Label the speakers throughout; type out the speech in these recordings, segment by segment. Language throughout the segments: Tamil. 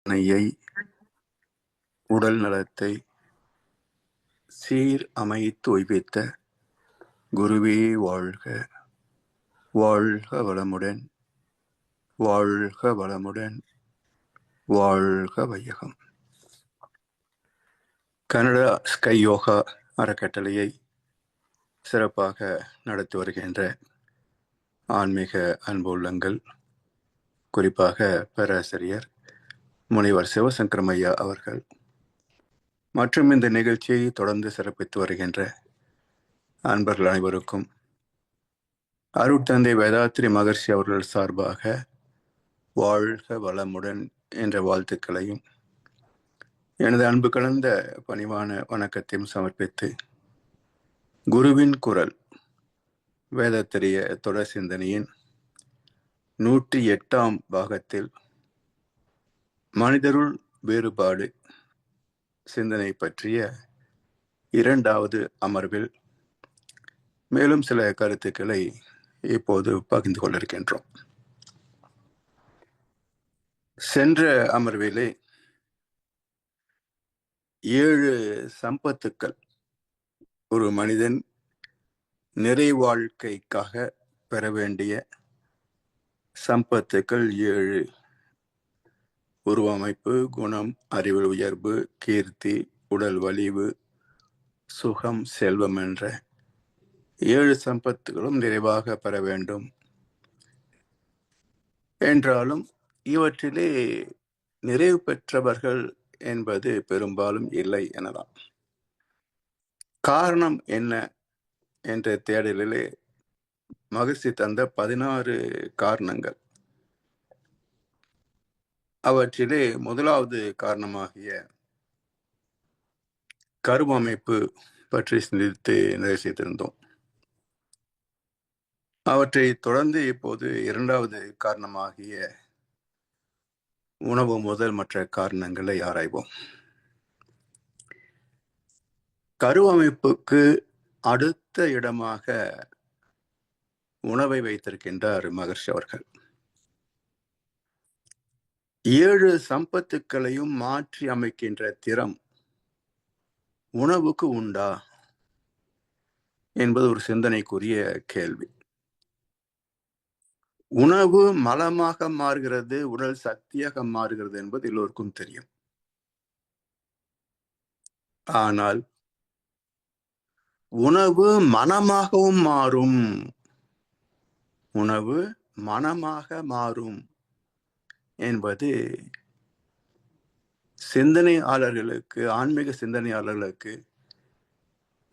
Speaker 1: சிந்தனையை, உடல் நலத்தை சீர் அமைத்து உய்வித்த குருவே வாழ்க. வாழ்க வளமுடன், வாழ்க வளமுடன், வாழ்க வையகம். கனடா ஸ்கை யோகா அறக்கட்டளையை சிறப்பாக நடத்தி வருகின்ற ஆன்மீக அன்பு உள்ளங்கள், குறிப்பாக பேராசிரியர் முனைவர் சிவசங்கரமையா அவர்கள் மற்றும் இந்த நிகழ்ச்சியை தொடர்ந்து சிறப்பித்து வருகின்ற அன்பர்கள் அனைவருக்கும் அருட்தந்தை வேதாத்ரி மகர்ஷி அவர்கள் சார்பாக வாழ்க வளமுடன் என்ற வாழ்த்துக்களையும் எனது அன்பு கலந்த பணிவான வணக்கத்தையும் சமர்ப்பித்து, குருவின் குரல் வேதத்திரிய தொடர் சிந்தனையின் 108ஆம் பாகத்தில் மனிதருள் வேறுபாடு சிந்தனை பற்றிய 2வது அமர்வில் மேலும் சில கருத்துக்களை இப்போது பகிர்ந்து கொண்டிருக்கின்றோம். சென்ற அமர்விலே 7 சம்பத்துக்கள் ஒரு மனிதன் நிறை வாழ்க்கைக்காக பெற வேண்டிய சம்பத்துக்கள் 7: உருவமைப்பு, குணம், அறிவில் உயர்வு, கீர்த்தி, உடல் வலிவு, சுகம், செல்வம் என்ற 7 சம்பத்துகளும் நிறைவாக பெற வேண்டும். என்றாலும் இவற்றிலே நிறைவு பெற்றவர்கள் என்பது பெரும்பாலும் இல்லை எனலாம். காரணம் என்ன என்ற தேடலிலே மகிழ்ச்சி தந்த 16 காரணங்கள். அவற்றிலே முதலாவது காரணமாகிய கருவமைப்பு பற்றி சிந்தித்து நிறைவு செய்திருந்தோம். அவற்றை தொடர்ந்து இப்போது 2வது காரணமாகிய உணவு முதல் மற்ற காரணங்களை ஆராய்வோம். கருவமைப்புக்கு அடுத்த இடமாக உணவை வைத்திருக்கின்றார் மகர்ஷி அவர்கள். 7 சம்பத்துக்களையும் மாற்றி அமைக்கின்ற திறம் உணவுக்கு உண்டா என்பது ஒரு சிந்தனைக்குரிய கேள்வி. உணவு மலமாக மாறுகிறது, உடல் சக்தியாக மாறுகிறது என்பது எல்லோருக்கும் தெரியும். ஆனால் உணவு மனமாகவும் மாறும். உணவு மனமாக மாறும் என்பது சிந்தனையாளர்களுக்கு, ஆன்மீக சிந்தனையாளர்களுக்கு,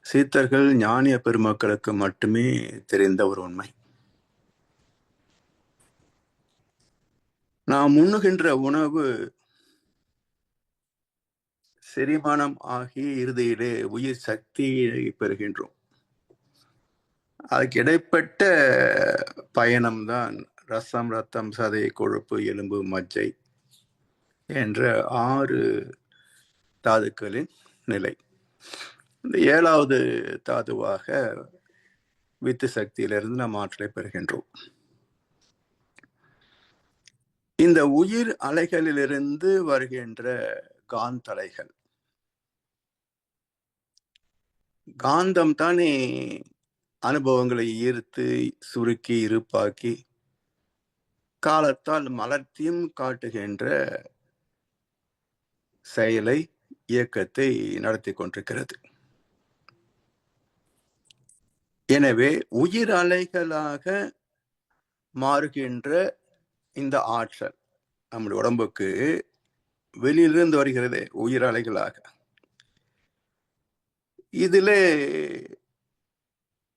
Speaker 1: சித்தர்கள், ஞானிய பெருமக்களுக்கு மட்டுமே தெரிந்த ஒரு உண்மை. நாம் உண்ணுகின்ற உணவு செரிமானம் ஆகி இறுதியிலே உயிர் சக்தியை பெறுகின்றோம். அதுக்கு இடைப்பட்ட பயணம்தான் ரசம், ரத்தம், சதை, கொழுப்பு, எலும்பு, மஜ்ஜை என்ற 6 தாதுக்களின் நிலை. இந்த 7வது தாதுவாக வித்து சக்தியிலிருந்து நாம் ஆற்றலை பெறுகின்றோம். இந்த உயிர் அலைகளிலிருந்து வருகின்ற காந்தலைகள், காந்தம் தானே அனுபவங்களை ஈர்த்து சுருக்கி இருப்பாக்கி காலத்தால் மலர்த்தியும் காட்டுகின்ற செயலை, இயக்கத்தை நடத்தி கொண்டிருக்கிறது. எனவே உயிர் அலைகளாக மாறுகின்ற இந்த ஆற்றல் நம்முடைய உடம்புக்கு வெளியிலிருந்து வருகிறது உயிர் அலைகளாக. இதிலே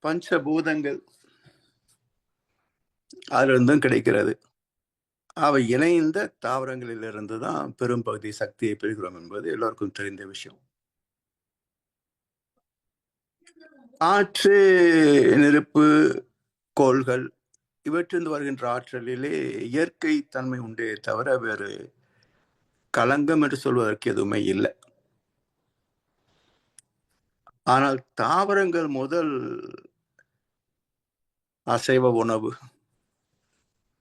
Speaker 1: பஞ்சபூதங்கள் அதிலிருந்தும் கிடைக்கிறது. அவை இணைந்த தாவரங்களிலிருந்து தான் பெரும்பகுதி சக்தியை பெறுகிறோம் என்பது எல்லோருக்கும் தெரிந்த விஷயம். ஆற்று, நெருப்பு, கோள்கள் இவற்றிலிருந்து வருகின்ற ஆற்றலிலே இயற்கை தன்மை உண்டே தவிர வேறு களங்கம் என்று சொல்வதற்கு எதுவுமே இல்லை. ஆனால் தாவரங்கள் முதல் அசைவ உணவு,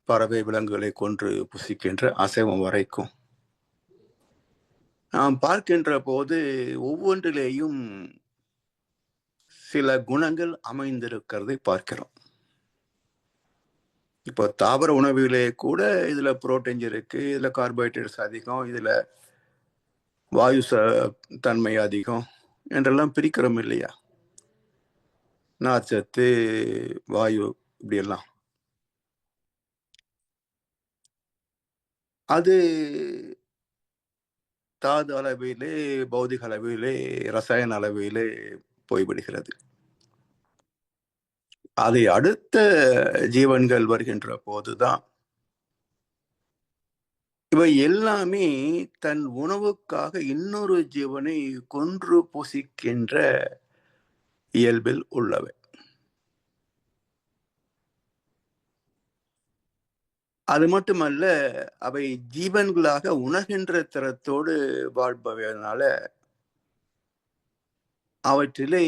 Speaker 1: பறவை விலங்குகளை கொன்று புசிக்கின்ற அசைவம் வரைக்கும் நாம் பார்க்கின்ற போது ஒவ்வொன்றிலேயும் சில குணங்கள் அமைந்திருக்கிறதை பார்க்கிறோம். இப்போ தாவர உணவிலே கூட இதுல புரோட்டீன் இருக்கு, இதுல கார்போஹைட்ரேட்ஸ் அதிகம், இதுல வாயு தன்மை அதிகம் என்றெல்லாம் பிரிக்கிறோம் இல்லையா? நார்ச்சத்து, வாயு இப்படி எல்லாம். அது தாது அளவிலே, பௌதிக அளவிலே, ரசாயன அளவிலே போய்விடுகிறது. அதை அடுத்த ஜீவன்கள் வருகின்ற போதுதான் இவை எல்லாமே தன் உணவுக்காக இன்னொரு ஜீவனை கொன்று புசிக்கின்ற இயல்பில் உள்ளவை. அது மட்டுமல்ல, அவை ஜீவன்களாக உணர்கின்ற திறத்தோடு வாழ்பவையினால அவற்றிலே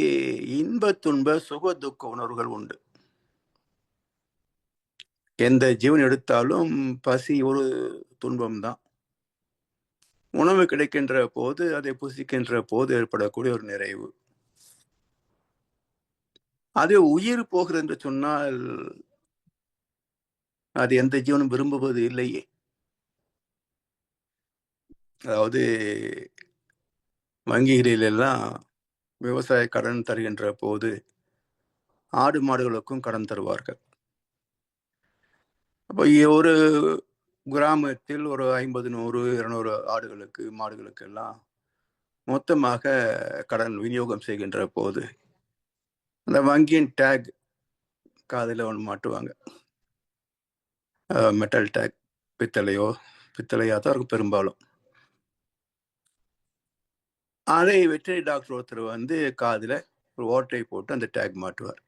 Speaker 1: இன்ப துன்ப சுக துக்க உணர்வுகள் உண்டு. எந்த ஜீவன் எடுத்தாலும் பசி ஒரு துன்பம்தான். உணவு கிடைக்கின்ற போது, அதை புசிக்கின்ற போது ஏற்படக்கூடிய ஒரு நிறைவு. அது உயிர் போகிறது என்று சொன்னால் அது எந்த ஜீவனும் விரும்புவது இல்லையே. அதாவது வங்கிகளில் எல்லாம் விவசாய கடன் தருகின்ற போது ஆடு மாடுகளுக்கும் கடன் தருவார்கள். அப்போ ஒரு கிராமத்தில் ஒரு 50, 100, 200 ஆடுகளுக்கு மாடுகளுக்கு எல்லாம் மொத்தமாக கடன் விநியோகம் செய்கின்ற போது அந்த வங்கியின் டேக் காதில் ஒன்று மாட்டுவாங்க. மெட்டல் டேக், பித்தளையா தான் இருக்கும் பெரும்பாலும். அதை வெட்டரி டாக்டர் ஒருத்தர் வந்து காதில் ஒரு ஓட்டை போட்டு அந்த டேக் மாட்டுவார்.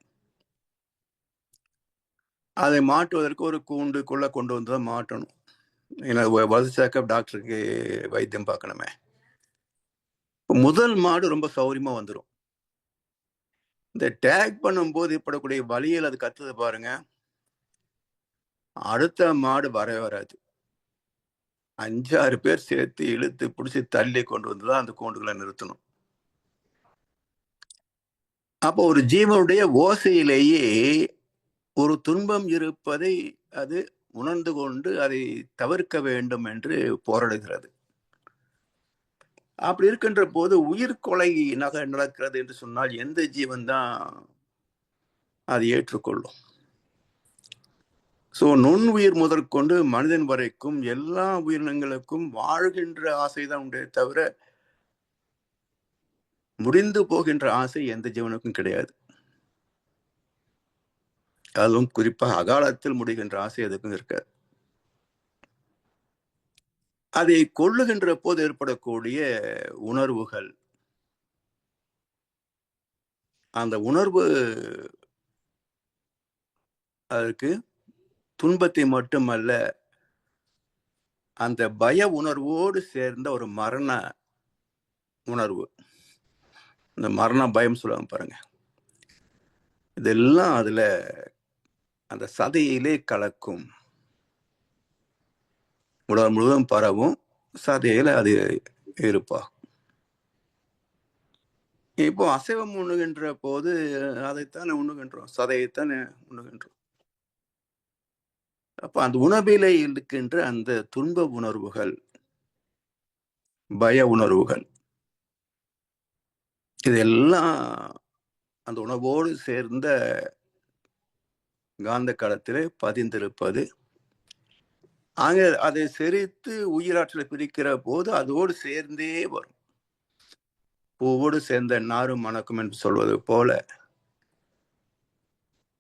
Speaker 1: அதை மாட்டுவதற்கு ஒரு கூண்டுக்குள்ள கொண்டு வந்து தான் மாட்டணும். ஏன்னா வசதிச்சாக்க டாக்டருக்கு வைத்தியம் பார்க்கணுமே. முதல் மாடு ரொம்ப சௌரியமா வந்துடும். இந்த டேக் பண்ணும்போது ஏற்படக்கூடிய வலியில் அது கத்துது பாருங்க, அடுத்த மாடு வரவே வராது. 5, 6 பேர் சேர்த்து இழுத்து பிடிச்சி தள்ளி கொண்டு வந்துதான் அந்த கூண்டுகளை நிறுத்தணும். அப்போ ஒரு ஜீவனுடைய ஓசையிலேயே ஒரு துன்பம் இருப்பதை அது உணர்ந்து கொண்டு அதை தவிர்க்க வேண்டும் என்று போராடுகிறது. அப்படி இருக்கின்ற போது உயிர் கொலை நடக்கிறது என்று சொன்னால் எந்த ஜீவன் தான் அதை ஏற்றுக்கொள்ளும்? நுண்ணுயிர் முதற்கொண்டு மனிதன் வரைக்கும் எல்லா உயிரினங்களுக்கும் வாழ்கின்ற ஆசைதான் உண்டே தவிர முடிந்து போகின்ற ஆசை எந்த ஜீவனுக்கும் கிடையாது. அதுவும் குறிப்பாக அகாலத்தில் முடிகின்ற ஆசை எதுக்கும் இருக்காது. அதை கொள்ளுகின்ற போது ஏற்படக்கூடிய உணர்வுகள், அந்த உணர்வு அதற்கு துன்பத்தை மட்டுமல்ல, அந்த பய உணர்வோடு சேர்ந்த ஒரு மரண உணர்வு, இந்த மரண பயம் சொல்லுவாங்க பாருங்க, இதெல்லாம் அதுல அந்த சதையிலே கலக்கும். உலகம் முழுவதும் பரவும், சதையில அது இருப்பா. இப்போ அசைவம் உண்ணுகின்ற போது அதைத்தானே உண்ணுகின்றோம், சதையைத்தானே உண்ணுகின்றோம். அப்ப அந்த உணவிலே இருக்கின்ற அந்த துன்ப உணர்வுகள், பய உணர்வுகள், இதெல்லாம் அந்த உணவோடு சேர்ந்த காந்த களத்திலே பதிந்திருப்பது. அங்க அதை செரித்து உயிராற்றலை பிரிக்கிற போது அதோடு சேர்ந்தே வரும். பூவோடு சேர்ந்த நாரும் மணக்கும் என்று சொல்வது போல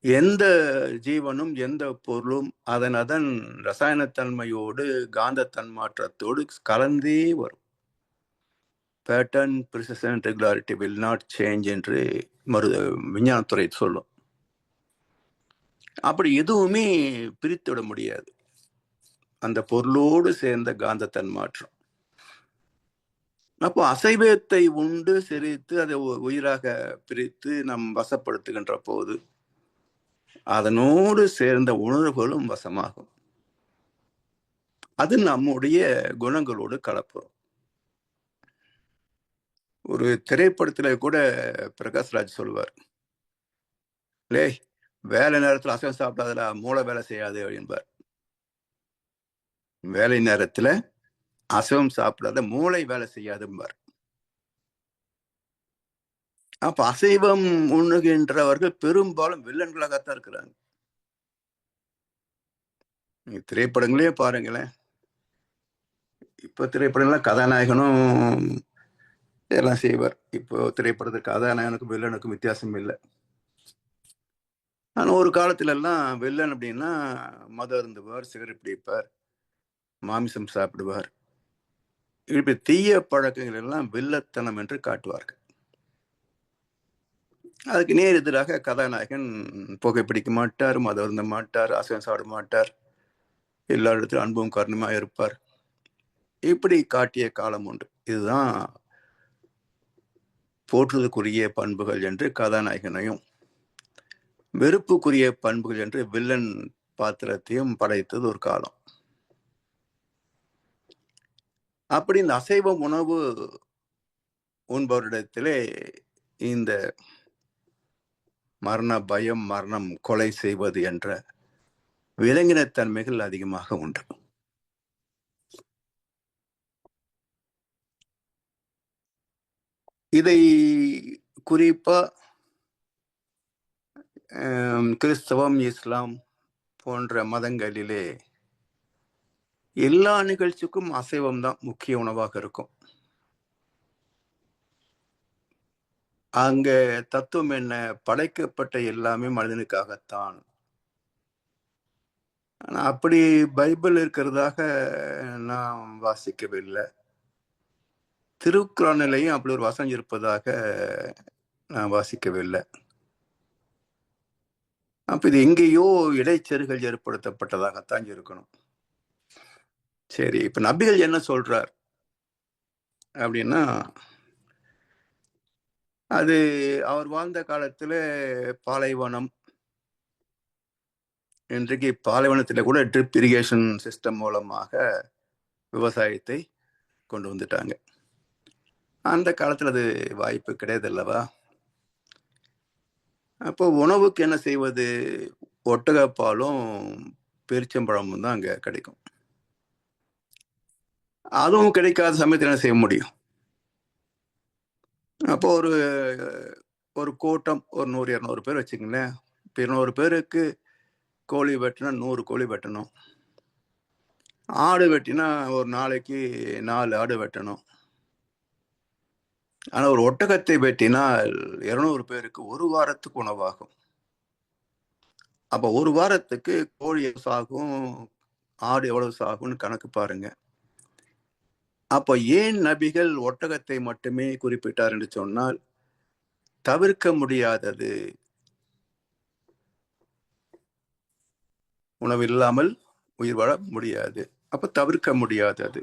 Speaker 1: எந்த ஜீவனும் எந்த பொருளும் அதன் ரசாயனத்தன்மையோடு காந்த தன்மாற்றத்தோடு கலந்தே வரும். Pattern, precision, regularity will not change என்று விஞ்ஞானத்துறை சொல்லும். அப்படி எதுவுமே பிரித்து விட முடியாது அந்த பொருளோடு சேர்ந்த காந்த தன்மாற்றம். அப்போ அசைவத்தை உண்டு செரித்து அதை உயிராக பிரித்து நம் வசப்படுத்துகின்ற போது அதனோடு சேர்ந்த உணர்வுகளும் வசமாகும். அது நம்முடைய குணங்களோடு கலப்புறோம். ஒரு திரைப்படத்துல கூட பிரகாஷ்ராஜ் சொல்லுவார், லே வேலை நேரத்துல அசைவம் சாப்பிடாதடா, மூளை வேலை செய்யாது அப்படின்பார். வேலை நேரத்துல அசைவம் சாப்பிடாத மூளை வேலை செய்யாதும்பார். அப்ப அசைவம் உண்ணுகின்றவர்கள் பெரும்பாலும் வில்லன்களாகத்தான் இருக்கிறாங்க. நீங்க திரைப்படங்களே பாருங்களேன். இப்ப திரைப்படங்கள்லாம் கதாநாயகனும் எல்லாம் செய்வார். இப்போ திரைப்படத்துக்கு கதாநாயகனுக்கும் வில்லனுக்கும் வித்தியாசம் இல்லை. ஆனா ஒரு காலத்துல எல்லாம் வில்லன் அப்படின்னா மது அருந்துவார், சிகரெட் பிடிப்பார், மாமிசம் சாப்பிடுவார். இப்படி தீய பழக்கங்கள் எல்லாம் வில்லத்தனம் என்று காட்டுவார்கள். அதுக்கு நேர் எதிராக கதாநாயகன் புகைப்பிடிக்க மாட்டார், மது அருந்த மாட்டார், அசைவம் சாப்பிட மாட்டார், எல்லா இடத்திலும் அன்பும் கருணுமா இருப்பார். இப்படி காட்டிய காலம் உண்டு. இதுதான் போற்றுதலுக்குரிய பண்புகள் என்று கதாநாயகனையும், வெறுப்புக்குரிய பண்புகள் என்று வில்லன் பாத்திரத்தையும் படைத்தது ஒரு காலம். அப்படி இந்த அசைவ உணவு உண்பவரிடத்திலே இந்த மரண பயம், மரணம், கொலை செய்வது என்ற விலங்கினத்தன்மைகள் அதிகமாக உண்டு. இதை குறிப்பா கிறிஸ்தவம், இஸ்லாம் போன்ற மதங்களிலே எல்லா நிகழ்ச்சிக்கும் அசைவம் தான் முக்கிய உணவாக இருக்கும். அங்க தத்துவம் என்ன? படைக்கப்பட்ட எல்லாமே மனிதனுக்காகத்தான். ஆனா அப்படி பைபிள் இருக்கிறதாக நான் வாசிக்கவில்லை. திருக்குறானிலையும் அப்படி ஒரு வசனம் இருப்பதாக நான் வாசிக்கவில்லை. அப்ப இது எங்கேயோ இடைச்செருகள் ஏற்படுத்தப்பட்டதாகத்தான் இருக்கணும். சரி, இப்ப நபிகள் என்ன சொல்றார் அப்படின்னா, அது அவர் வாழ்ந்த காலத்துல பாலைவனம். இன்றைக்கு பாலைவனத்துல கூட ட்ரிப் இரிகேஷன் சிஸ்டம் மூலமாக விவசாயத்தை கொண்டு வந்துட்டாங்க. அந்த காலத்துல அது வாய்ப்பு கிடையாது அல்லவா? அப்போ உணவுக்கு என்ன செய்வது? ஒட்டகப்பாலும் பேரிச்சம்பழமும் தான் அங்க கிடைக்கும். அதுவும் கிடைக்காத சமயத்தில் என்ன செய்ய முடியும்? அப்போ ஒரு கூட்டம் ஒரு 100, 200 பேர் வச்சுங்களேன். 200 பேருக்கு கோழி வெட்டினா 100 கோழி வெட்டணும். ஆடு வெட்டினா ஒரு நாளைக்கு 4 ஆடு வெட்டணும். ஆனா ஒரு ஒட்டகத்தை வெட்டினால் 200 பேருக்கு ஒரு வாரத்துக்கு உணவாகும். அப்ப ஒரு வாரத்துக்கு கோழி சாகும், ஆடு எவ்வளவு சாகும்னு கணக்கு பாருங்க. அப்ப ஏன் நபிகள் ஒட்டகத்தை மட்டுமே குறிப்பிட்டார் என்று சொன்னால், தவிர்க்க முடியாதது. உணவு இல்லாமல் உயிர் வாழ முடியாது. அப்ப தவிர்க்க முடியாதது.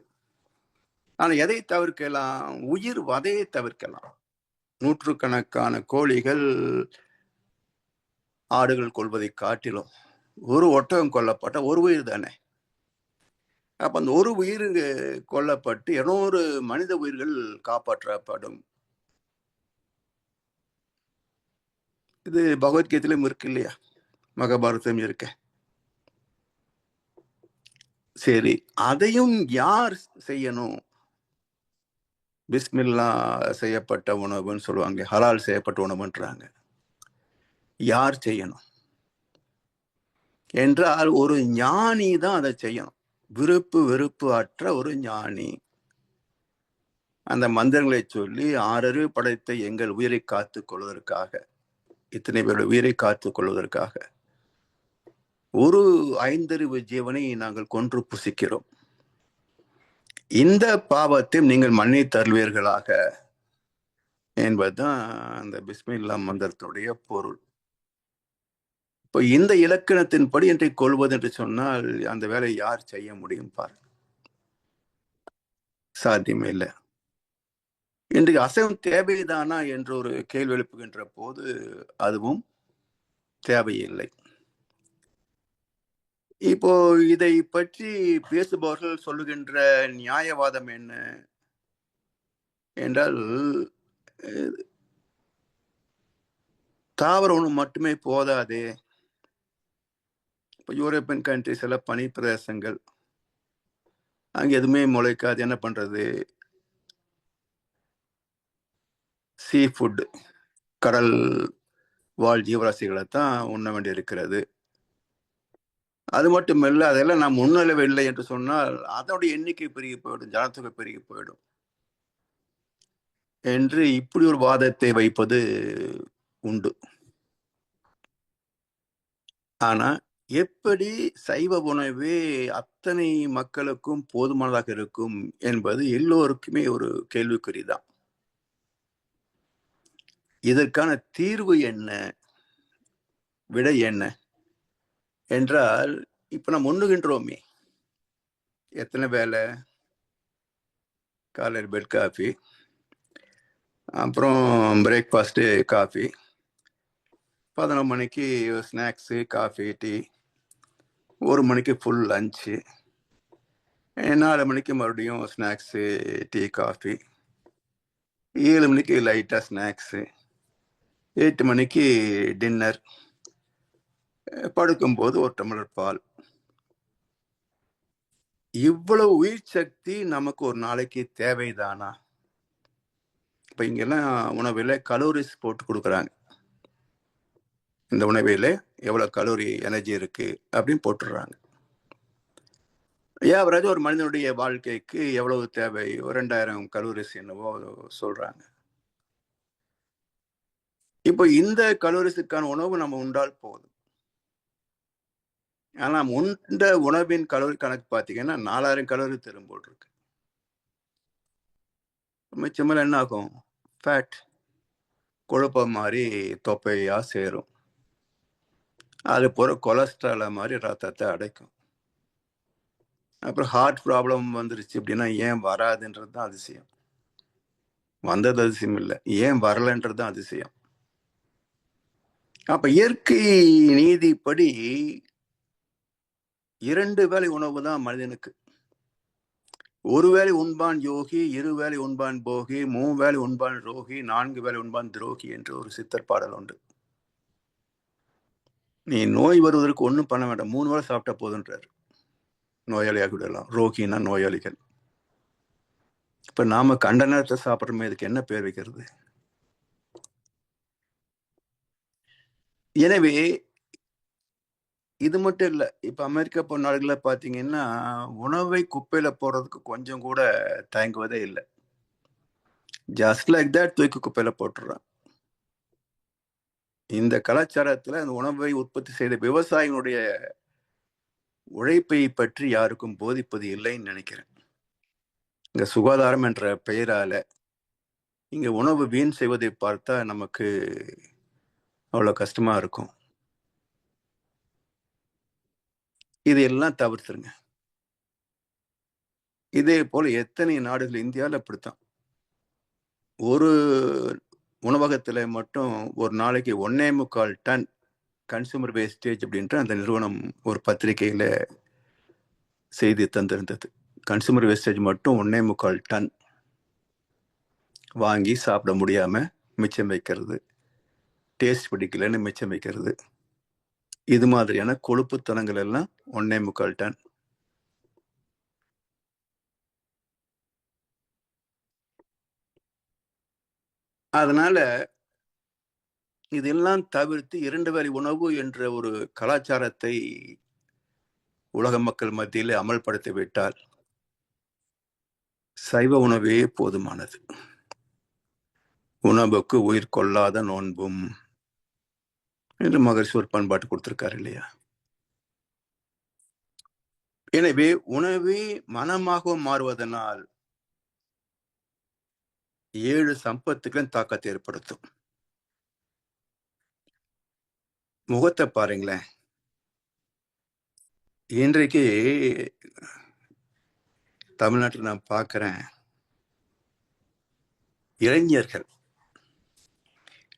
Speaker 1: ஆனா எதை தவிர்க்கலாம்? உயிர் வதையை தவிர்க்கலாம். நூற்றுக்கணக்கான கோழிகள், ஆடுகள் கொள்வதை காட்டிலும் ஒரு ஒட்டகம் கொல்லப்பட்ட ஒரு உயிர் தானே. அப்ப அந்த ஒரு உயிர் கொல்லப்பட்டு 200 மனித உயிர்கள் காப்பாற்றப்படும். இது பகவத்கீதையிலும் இருக்கு இல்லையா? மகாபாரதம் இருக்கு. சரி, அதையும் யார் செய்யணும்? பிஸ்மில்லா செய்யப்பட்ட உணவுன்னு சொல்லுவாங்க, ஹலால் செய்யப்பட்ட உணவுன்றாங்க. யார் செய்யணும் என்றால் ஒரு ஞானி தான் அதை செய்யணும். விருப்பு வெறுப்பு அற்ற ஒரு ஞானி அந்த மந்திரங்களை சொல்லி, 6 அறிவு படைத்த எங்கள் உயிரை காத்துக் கொள்வதற்காக, இத்தனை பேருடைய உயிரை காத்துக் கொள்வதற்காக ஒரு 5 அறிவு ஜீவனை நாங்கள் கொன்று புசிக்கிறோம். இந்த பாவத்தை நீங்கள் மன்னித்தருள்வீர்களாக என்பதுதான் அந்த பிஸ்மில்லா மந்திரத்துடைய பொருள். இப்போ இந்த இலக்கணத்தின்படி இன்றைக்கு கொள்வது என்று சொன்னால் அந்த வேலையை யார் செய்ய முடியும் பார்? சாத்தியமே இல்லை. இன்றைக்கு அசைவம் தேவைதானா என்று ஒரு கேள்வி எழுப்புகின்ற போது அதுவும் தேவையில்லை. இப்போ இதை பற்றி பேசுபவர்கள் சொல்லுகின்ற நியாயவாதம் என்ன என்றால், தாவர உணவு மட்டுமே போதாது. இப்போ யூரோப்பியன் கண்ட்ரிஸ் எல்லாம் பனி பிரதேசங்கள், அங்கே எதுவுமே முளைக்காது. என்ன பண்றது? சீ ஃபுட், கடல் வாழ் ஜீவராசிகளை தான் உண்ண வேண்டி இருக்கிறது. அது மட்டும் இல்லை, அதெல்லாம் நாம் உண்ணவில்லை என்று சொன்னால் அதனுடைய எண்ணிக்கை பெருகி போயிடும், ஜனத்தொகை பெருகி போயிடும் என்று இப்படி ஒரு வாதத்தை வைப்பது உண்டு. ஆனா எப்படி சைவ உணவே அத்தனை மக்களுக்கும் போதுமானதாக இருக்கும் என்பது எல்லோருக்குமே ஒரு கேள்விக்குறிதான். இதற்கான தீர்வு என்ன, விடை என்ன என்றால், இப்ப நாம் உண்ணுகின்றோமே, எத்தனை வேலை? காலையில் பெட் காஃபி, அப்புறம் பிரேக்ஃபாஸ்ட்டு காஃபி, 11 மணிக்கு ஸ்நாக்ஸு காஃபி டீ, 1 மணிக்கு ஃபுல் லஞ்சு, 4 மணிக்கு மறுபடியும் ஸ்நாக்ஸு டீ காஃபி, 7 மணிக்கு லைட்டாக ஸ்நாக்ஸு, 8 மணிக்கு டின்னர், படுக்கும்போது 1 டம்ளர் பால். இவ்வளவு உயிர் சக்தி நமக்கு ஒரு நாளைக்கு தேவைதானா? இப்போ இங்கெல்லாம் உணவில் கலோரிஸ் போட்டு கொடுக்குறாங்க. இந்த உணவில் எவ்வளோ கலோரி எனர்ஜி இருக்கு அப்படின்னு போட்டுடுறாங்க. ஏவரேஜ் ஒரு மனிதனுடைய வாழ்க்கைக்கு எவ்வளவு தேவை? 2000 கலோரிஸ் என்னவோ சொல்றாங்க. இப்போ இந்த கலோரிஸுக்கான உணவு நம்ம உண்டால் போதும். ஆனா உண்ட உணவின் கலோரி கணக்கு பார்த்தீங்கன்னா 4000 கலோரி தரும் போல் இருக்கு. மிச்சமெல்லாம் என்ன ஆகும்? ஃபேட், கொழுப்ப மாதிரி தொப்பையா சேரும். அது போற கொலஸ்ட்ரால மாதிரி ரத்தத்தை அடைக்கும். அப்புறம் ஹார்ட் ப்ராப்ளம் வந்துருச்சு அப்படின்னா ஏன் வராதுன்றது தான் அதிசயம். வந்தது அதிசயம் இல்லை, ஏன் வரலன்றது தான் அதிசயம். அப்ப இயற்கை நீதிப்படி 2 வேளை உணவு தான் மனிதனுக்கு. 1 வேளை உண்பான் யோகி, 2 வேளை உண்பான் போகி, 3 வேளை உண்பான் ரோகி, 4 வேளை உண்பான் துரோகி என்று ஒரு சித்தர் பாடல் உண்டு. நீ நோய் வருவதற்கு ஒன்றும் பண்ண வேண்டாம், 3 வேளை சாப்பிட்டா போதுன்றாரு. நோயாளியாக விடலாம். ரோகினா நோயாளிகள். இப்ப நாம கண்ட நேரத்தை சாப்பிட்றோமே, இதுக்கு என்ன பேர் வைக்கிறது? எனவே இது மட்டும் இல்லை, இப்ப அமெரிக்கா போன்ற நாடுகளில் பார்த்தீங்கன்னா உணவை குப்பையில போடுறதுக்கு கொஞ்சம் கூட தயங்குவதே இல்லை. ஜஸ்ட் லைக் தட் தூக்கி குப்பையில போட்டுறான். இந்த கலாச்சாரத்துல அந்த உணவை உற்பத்தி செய்த விவசாயிகளுடைய உழைப்பை பற்றி யாருக்கும் போதிப்பது இல்லைன்னு நினைக்கிறேன். இங்க சுகாதாரம் என்ற பெயரால இங்க உணவு வீண் செய்வதை பார்த்தா நமக்கு அவ்வளவு கஷ்டமா இருக்கும். இதையெல்லாம் தவிர்த்துருங்க. இதே போல எத்தனை நாடுகள், இந்தியாவில் அப்படித்தான். ஒரு உணவகத்துல மட்டும் ஒரு நாளைக்கு 1.25 டன் கன்சூமர் வேஸ்டேஜ் அப்படின்ற அந்த நிறுவனம் ஒரு பத்திரிகையில செய்தி தந்திருந்தது. கன்சூமர் வேஸ்டேஜ் மட்டும் 1.25 டன் வாங்கி சாப்பிட முடியாம மிச்சம் வைக்கிறது, டேஸ்ட் பிடிக்கலன்னு மிச்சம் வைக்கிறது, இது மாதிரியான கொழுப்புத்தனங்கள் எல்லாம் 1.25 டன். அதனால இதெல்லாம் தவிர்த்து 2 வேளை உணவு என்ற ஒரு கலாச்சாரத்தை உலக மக்கள் மத்தியில் அமல்படுத்தி விட்டால் சைவ உணவே போதுமானது. உணவுக்கு உயிர் கொள்ளாத நோன்பும் என்று மகரிஷி ஒரு பண்பாட்டு கொடுத்திருக்காரு இல்லையா? எனவே உணவே மனமாக மாறுவதனால் 7 சம்பத்துக்களின் தாக்கத்தை ஏற்படுத்தும். முகத்தை பாருங்களேன். இன்றைக்கு தமிழ்நாட்டில் நான் பார்க்கிறேன், இளைஞர்கள்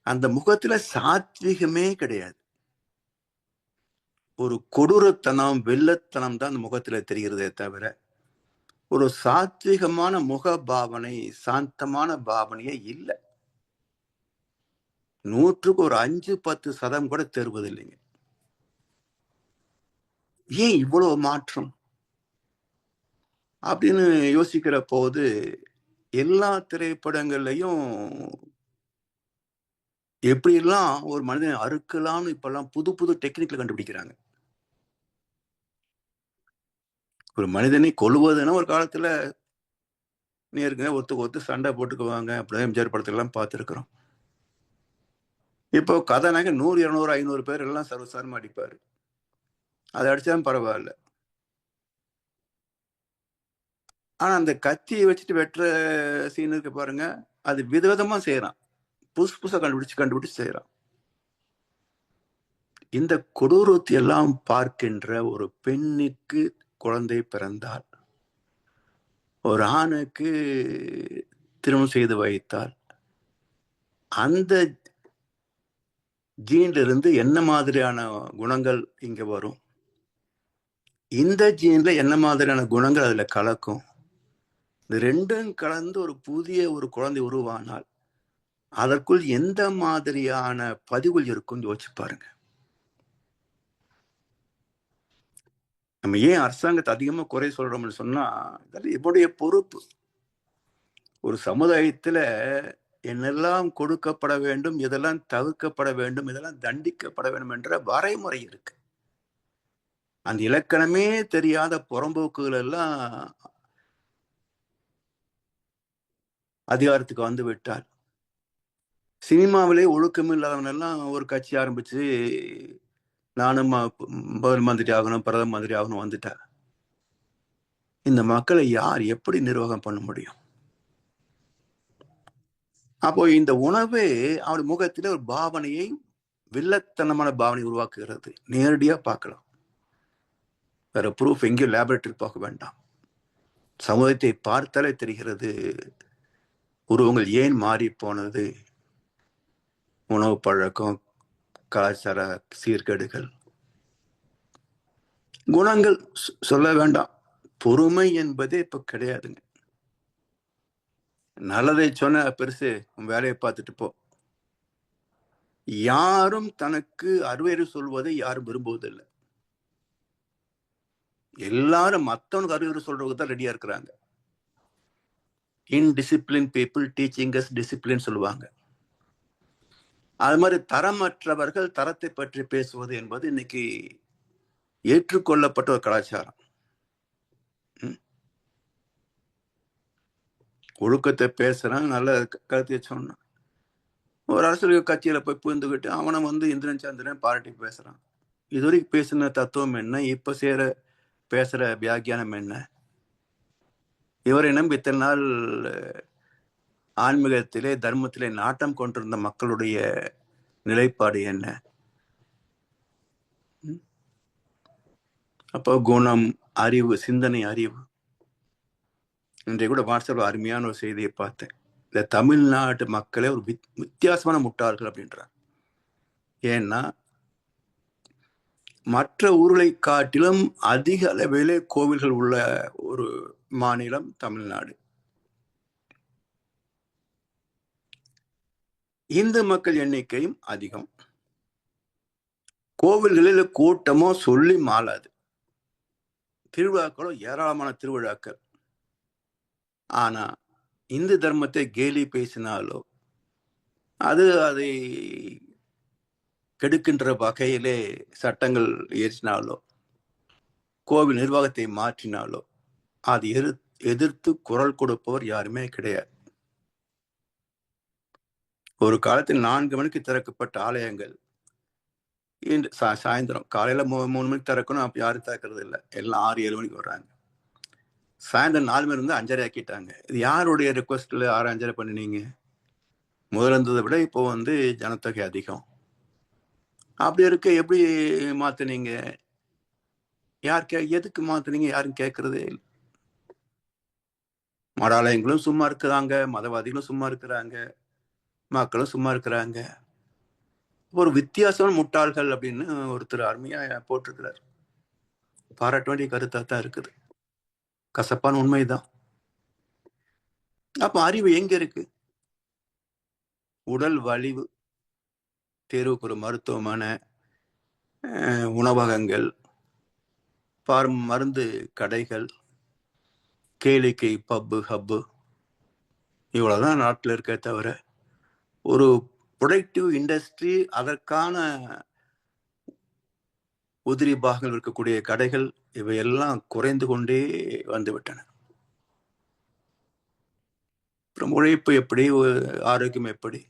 Speaker 1: அந்த முகத்துல சாத்விகமே கிடையாது. ஒரு கொடூரத்தனம், வெள்ளத்தனம் தான் அந்த முகத்துல தெரிகிறதே தவிர ஒரு சாத்விகமான முக பாவனை, சாந்தமான பாவனையே இல்லை. 100க்கு ஒரு 5-10% கூட தேர்வதில்லைங்க. ஏன் இவ்வளவு மாற்றம் அப்படின்னு யோசிக்கிற போது எல்லா திரைப்படங்கள்லயும் எப்படியெல்லாம் ஒரு மனிதனை அறுக்கலாம்னு இப்பெல்லாம் புது புது டெக்னிக்ல கண்டுபிடிக்கிறாங்க. ஒரு மனிதனை கொல்லுவதுன்னா ஒரு காலத்துல நேருக்கு ஒத்து சண்டை போட்டுக்குவாங்க. அப்படிதான் எம்ஜிஆர் படத்துல எல்லாம் பார்த்திருக்கிறோம். இப்போ கதாநாயகன் 100, 200, 500 பேர் எல்லாம் சர்வசாதாரணமா அடிப்பாரு. அதை அடிச்சாலும் பரவாயில்ல. ஆனா அந்த கத்தியை வச்சுட்டு வெட்டுற சீன் இருக்கு பாருங்க, அது விதவிதமா செய்யறான். புதுசு புதுசா கண்டுபிடிச்சு செய்யறான். இந்த கொடூரத்தை எல்லாம் பார்க்கின்ற ஒரு பெண்ணுக்கு குழந்தை பிறந்தால், ஒரு ஆணுக்கு திருமணம் செய்து வைத்தால், அந்த ஜீன்ல இருந்து என்ன மாதிரியான குணங்கள் இங்க வரும், இந்த ஜீன்ல என்ன மாதிரியான குணங்கள் அதுல கலக்கும், இந்த ரெண்டும் கலந்து ஒரு புதிய ஒரு குழந்தை உருவானால் அதற்குள் எந்த மாதிரியான பதிவுகள் இருக்கும் யோசிச்சு பாருங்க. நம்ம ஏன் அரசாங்கத்தை அதிகமா குறை சொல்றோம்னு சொன்னா, இதெல்லாம் என்னுடைய பொறுப்பு. ஒரு சமுதாயத்துல என்னெல்லாம் கொடுக்கப்பட வேண்டும், இதெல்லாம் தவிர்க்கப்பட வேண்டும், இதெல்லாம் தண்டிக்கப்பட வேண்டும் என்ற வரைமுறை இருக்கு. அந்த இலக்கணமே தெரியாத புறம்போக்குகள் எல்லாம் அதிகாரத்துக்கு வந்து விட்டால், சினிமாவிலே ஒழுக்கம் இல்லாதவன் எல்லாம் ஒரு கட்சி ஆரம்பிச்சு நானும் முதல் மந்திரி ஆகணும், பிரதம மந்திரி ஆகணும் வந்துட்டா, இந்த மக்களை யார் எப்படி நிர்வாகம் பண்ண முடியும்? அப்போ இந்த உணவே அவன் முகத்திலே ஒரு பாவனையை, வில்லத்தனமான பாவனை உருவாக்குகிறது. நேரடியா பார்க்கலாம். வேற ப்ரூஃப் எங்கேயும் லேபரேட்டரி பார்க்க வேண்டாம். சமுதாயத்தை பார்த்தாலே தெரிகிறது உருவங்கள் ஏன் மாறி போனது. உணவு பழக்கம், கலாச்சார சீர்கேடுகள், குணங்கள் சொல்ல வேண்டாம். பொறுமை என்பதே இப்ப கிடையாதுங்க. நல்லதை சொன்ன பெருசு, உன் வேலையை பார்த்துட்டு போ. யாரும் தனக்கு அறிவுரை சொல்வதை யாரும் விரும்புவதில்லை. எல்லாரும் மத்தவனுக்கு அறிவுரை சொல்றதுக்கு தான் ரெடியா இருக்கிறாங்க. Indiscipline people teaching as discipline சொல்லுவாங்க. அது மாதிரி தரமற்றவர்கள் தரத்தை பற்றி பேசுவது என்பது இன்னைக்கு ஏற்றுக்கொள்ளப்பட்ட ஒரு கலாச்சாரம். ஒழுக்கத்தை பேசுறான், நல்ல கருத்தை சொன்னான். ஒரு அரசியல் கட்சியில போய் புரிந்துகிட்டு அவனை இந்திரன் சந்திரன் பாராட்டி பேசுறான். இதுவரைக்கும் பேசின தத்துவம் என்ன, இப்ப பேசுற வியாக்கியானம் என்ன? இவரை நம்பி இத்தனை நாள் ஆன்மீகத்திலே தர்மத்திலே நாட்டம் கொண்டிருந்த மக்களுடைய நிலைப்பாடு என்ன? அப்போ குணம், அறிவு, சிந்தனை அறிவு. இன்றைய கூட வாட்ஸ்அப்ல அருமையான ஒரு செய்தியை பார்த்தேன். இந்த தமிழ்நாட்டு மக்களே ஒரு வித்தியாசமான முட்டாள்கள் அப்படின்றார். ஏன்னா மற்ற ஊர்களை காட்டிலும் அதிக அளவிலே கோவில்கள் உள்ள ஒரு மாநிலம் தமிழ்நாடு. இந்து மக்கள் எண்ணிக்கையும் அதிகம். கோவில்களில் கூட்டமோ சொல்லி மாளாது. திருவிழாக்களோ ஏராளமான திருவிழாக்கள். ஆனா இந்து தர்மத்தை கேலி பேசினாலோ, அதை கெடுக்கின்ற வகையிலே சட்டங்கள் இயற்றினாலோ, கோவில் நிர்வாகத்தை மாற்றினாலோ, அது எதிர்த்து குரல் கொடுப்பவர் யாருமே கிடையாது. ஒரு காலத்தில் 4 மணிக்கு திறக்கப்பட்ட ஆலயங்கள் இன்று சாயந்தரம் காலையில 3 மணிக்கு திறக்கணும். அப்ப யாரும் திறக்கிறது இல்லை. எல்லாம் 6, 7 மணிக்கு வர்றாங்க. சாயந்தரம் 4 மணி இருந்து 5:30 ஆக்கிட்டாங்க. இது யாருடைய ரிக்வஸ்ட்ல 6, 5:30 பண்ணினீங்க? முதல்ல இருந்ததை விட இப்போ ஜனத்தொகை அதிகம். அப்படி இருக்க எப்படி மாத்துனீங்க? எதுக்கு மாத்துனீங்க? யாரும் கேட்கறதே இல்லை. மடாலயங்களும் சும்மா இருக்கிறாங்க, மதவாதிகளும் சும்மா இருக்கிறாங்க, மக்களும் சும்மா இருக்கிறாங்க. ஒரு வித்தியாசமான முட்டாள்கள் அப்படின்னு ஒருத்தர் அருமையா போட்டிருக்கிறார். பாராட்ட வேண்டிய கருத்தா தான் இருக்குது. கசப்பான உண்மைதான். அப்ப அறிவு எங்க இருக்கு? உடல் வலிவு, தெருவுக்கு ஒரு மருத்துவமனை, உணவகங்கள், மருந்து கடைகள், கேளிக்கை பப்பு ஹப்பு, இவ்வளவுதான் நாட்டில் இருக்க தவிர ஒரு ப்ரொடக்டிவ் இண்டஸ்ட்ரி, அதற்கான உதிரி பாகங்கள் இருக்கக்கூடிய கடைகள், இவையெல்லாம் குறைந்து கொண்டே வந்துவிட்டன. அப்புறம் உழைப்பு எப்படி, ஆரோக்கியம் எப்படி?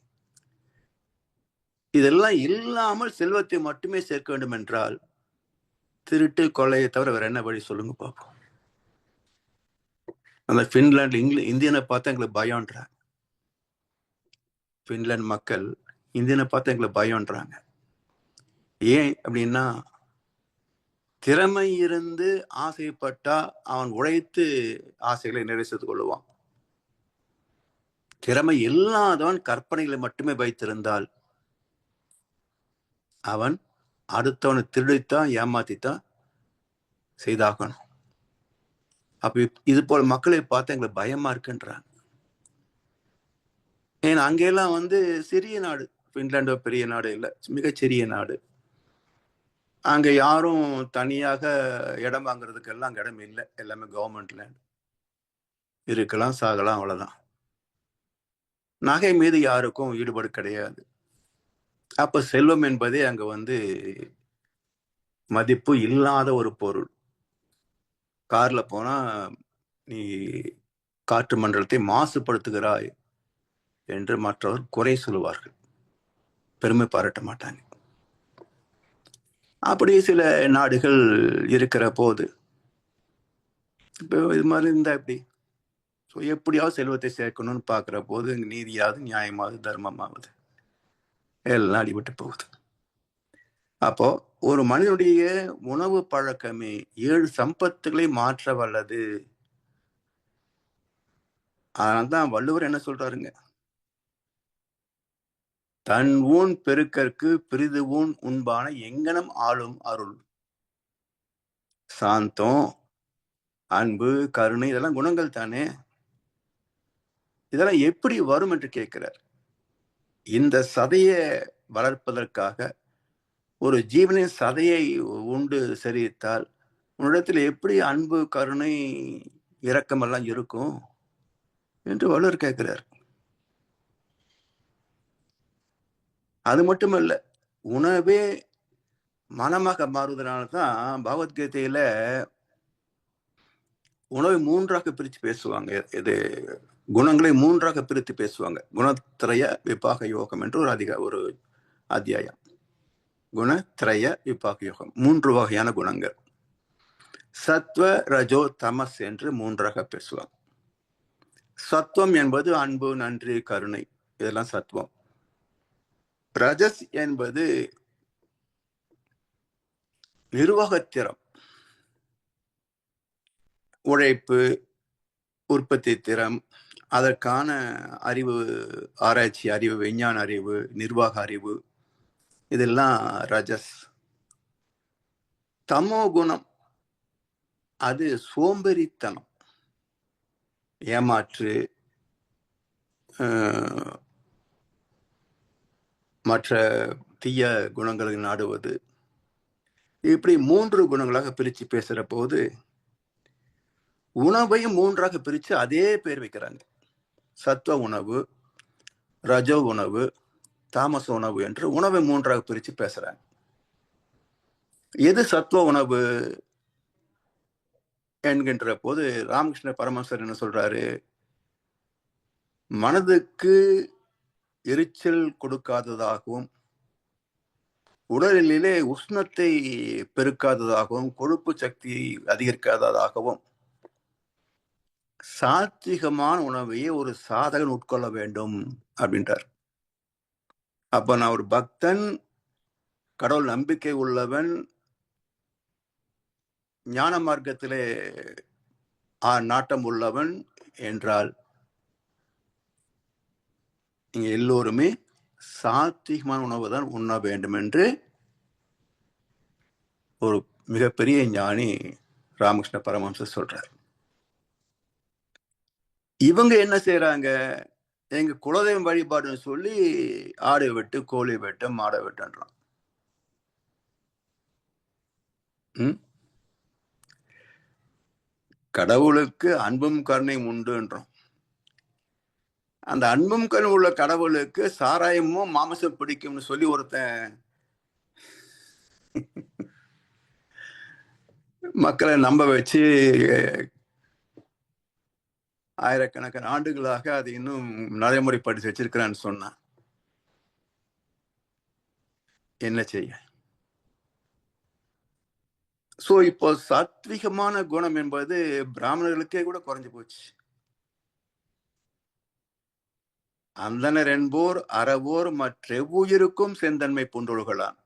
Speaker 1: இதெல்லாம் இல்லாமல் செல்வத்தை மட்டுமே சேர்க்க வேண்டும் என்றால் திருட்டு கொள்ளையை தவிர வேற என்ன வழி சொல்லுங்க பார்ப்போம். அந்த பின்லாந்து இந்தியனை பார்த்தா எங்களுக்கு பயம்ன்றாங்க. பின்லாந்து மக்கள் இந்தியனை பார்த்தா எங்களுக்கு பயம்ன்றாங்க. ஏன் அப்படின்னா, திறமை இருந்து ஆசைப்பட்டா அவன் உழைத்து ஆசைகளை நிறைவேற்றிக் கொள்ளுவான். திறமை இல்லாதவன் கற்பனைகளை மட்டுமே வைத்திருந்தால் அவன் அடுத்தவனை திருடித்தான் ஏமாத்தித்தான் செய்தாகணும். அப்ப இது போல மக்களை பார்த்தா எங்களுக்கு பயமா இருக்குன்றாங்க. ஏன்னா அங்கெல்லாம் சிறிய நாடு, பின்லாந்து பெரிய நாடு இல்லை, மிகச்சிறிய நாடு. அங்க யாரும் தனியாக இடம் வாங்குறதுக்கு எல்லாம் இடம் இல்லை, எல்லாமே கவர்மெண்ட் லேண்ட். இருக்கலாம், சாகலாம், அவ்வளவுதான். நகை மீது யாருக்கும் ஈடுபாடு கிடையாது. அப்ப செல்வம் என்பதே அங்க மதிப்பு இல்லாத ஒரு பொருள். கார்ல போனா நீ காற்று மண்டலத்தை மாசுபடுத்துகிறாய் என்று மற்றவர் குறை சொல்லுவார்கள், பெருமை பாராட்ட மாட்டாங்க. அப்படி சில நாடுகள் இருக்கிற போது இப்போ இது மாதிரி இருந்தா எப்படி? எப்படியாவது செல்வத்தை சேர்க்கணும்னு பார்க்கிற போது நீதியாவது, நியாயமாவது, தர்மமாவது எல்லாம் அடிபட்டு போகுது. அப்போ ஒரு மனிதனுடைய உணவு பழக்கமே 7 சம்பத்துகளை மாற்ற வல்லது. அதனால்தான் வள்ளுவர் என்ன சொல்றாருங்க, தன் ஊன் பெருக்கற்கு பிரிது ஊன் உண்பான எங்கனம் ஆளும் அருள். சாந்தம், அன்பு, கருணை இதெல்லாம் குணங்கள் தானே. இதெல்லாம் எப்படி வரும் என்று கேட்கிறார். இந்த சதையை வளர்ப்பதற்காக ஒரு ஜீவனின் சதையை உண்டு செரித்தால் உன்னிடத்தில் எப்படி அன்பு, கருணை, இரக்கம் எல்லாம் இருக்கும் என்று வள்ளுவர் கேட்கிறார். அது மட்டுமல்ல, உணவே மனமாக மாறுவதனால்தான் பகவத்கீதையில உணவை 3ஆக பிரித்து பேசுவாங்க. இது குணங்களை 3ஆக பிரித்து பேசுவாங்க. குணத்திரய விபாக யோகம் என்று ஒரு அத்தியாயம். குணத்திரய விபாக யோகம், 3 வகையான குணங்கள். சத்வ, ரஜோ, தமஸ் என்று 3ஆக பேசுவாங்க. சத்துவம் என்பது அன்பு, நன்றி, கருணை, இதெல்லாம் சத்துவம். ரஜஸ் என்பது நிர்வாகத்திறம், உழைப்பு, உற்பத்தி திறம், அதற்கான அறிவு, ஆராய்ச்சி அறிவு, விஞ்ஞான அறிவு, நிர்வாக அறிவு, இதெல்லாம் ரஜஸ். தமோ குணம் அது சோம்பேறித்தனம், ஏமாற்று, மற்ற தீய குணங்களை நாடுவது. இப்படி 3 குணங்களாக பிரிச்சு பேசுற போது உணவையும் 3ஆக பிரிச்சு அதே பேர் வைக்கிறாங்க. சத்துவ உணவு, ரஜோ உணவு, தாமச உணவு என்று உணவை 3ஆக பிரிச்சு பேசுறாங்க. எது சத்துவ உணவு என்கின்ற போது ராமகிருஷ்ண பரமஹம்சர் என்ன சொல்றாரு, மனதுக்கு எரிச்சல் கொடுக்காததாகவும், உடலிலே உஷ்ணத்தை பெருக்காததாகவும், கொழுப்பு சக்தியை அதிகரிக்காததாகவும் சாத்விகமான உணவையே ஒரு சாதகன் உட்கொள்ள வேண்டும் அப்படின்றார். அப்ப நான் ஒரு பக்தன், கடவுள் நம்பிக்கை உள்ளவன், ஞான மார்க்கத்திலே நாட்டம் உள்ளவன் என்றால் நீங்க எல்லோருமே சாத்விகமான உணவு தான் உண்ண வேண்டும் என்று ஒரு மிகப்பெரிய ஞானி ராமகிருஷ்ண பரமஹம்சர் சொல்றார். இவங்க என்ன செய்யறாங்க, எங்க குலதெய்வம் வழிபாடுன்னு சொல்லி ஆடு வெட்டு, கோழி வெட்டு, மாடை வெட்டுன்றான். ம். கடவுளுக்கு அன்பும் கருணையும் உண்டுன்றோம். அந்த அன்பும் கருணை உள்ள கடவுளுக்கு சாராயமும் மாமிசம் பிடிக்கும்னு சொல்லி ஒருத்தன் மக்களை நம்ப வச்சு ஆயிரக்கணக்கான ஆண்டுகளாக அது இன்னும் நடைமுறைப்படுத்தி வச்சிருக்கிறான்னு சொன்னான். என்ன செய்ய? சோ இப்போ சாத்விகமான குணம் என்பது பிராமணர்களுக்கே கூட குறைஞ்சு போச்சு. அந்தனர் என்போர் அறவோர் மற்றெவ்வுயிருக்கும் செந்தன்மை பூண்டொழுகலான்.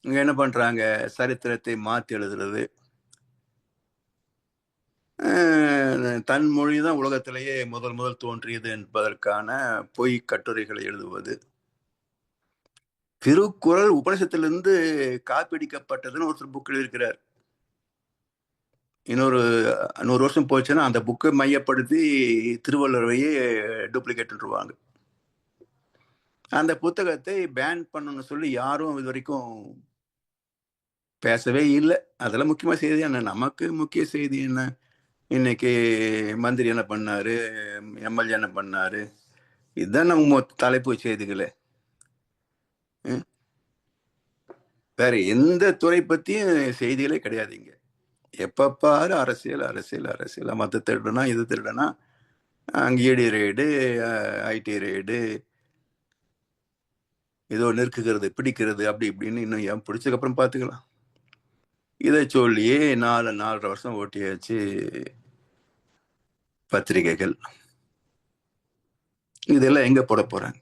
Speaker 1: இங்க என்ன பண்றாங்க? சரித்திரத்தை மாத்தி எழுதுறது, தன் மொழிதான் உலகத்திலேயே முதல் முதல் தோன்றியது என்பதற்கான பொய் கட்டுரைகளை எழுதுவது, திருக்குறள் உபனிஷத்திலிருந்து காப்பிடிக்கப்பட்டதுன்னு ஒருத்தர் புக் எழுதியிருக்கிறார். இன்னொரு 100 வருஷம் போச்சுன்னா அந்த புக்கை மையப்படுத்தி திருவள்ளுவரையே டூப்ளிகேட்ருவாங்க. அந்த புத்தகத்தை பேன் பண்ணணும்னு சொல்லி யாரும் இது வரைக்கும் பேசவே இல்லை. அதெல்லாம் முக்கியமான செய்தி என்ன? நமக்கு முக்கிய செய்தி என்ன? இன்னைக்கு மந்திரி என்ன பண்ணாரு, எம்எல்ஏ என்ன பண்ணாரு, இதுதான் நம்ம தலைப்பு செய்திகளே. வேற எந்த துறை பத்தியும் செய்திகளே கிடையாது இங்க. எப்ப பாரு அரசியல் அரசியல் அரசியல். மத்த திருடனா இது திருடனா, அங்கே இடி ரெய்டு, ஐடி ரெய்டு, ஏதோ நெருக்குகிறது பிடிக்கிறது அப்படி இப்படின்னு. இன்னும் ஏன் பிடிச்சதுக்கப்புறம் பார்த்துக்கலாம். இதை சொல்லியே 4.5 வருஷம் ஓட்டியாச்சு பத்திரிகைகள். இதெல்லாம் எங்க போட போறாங்க?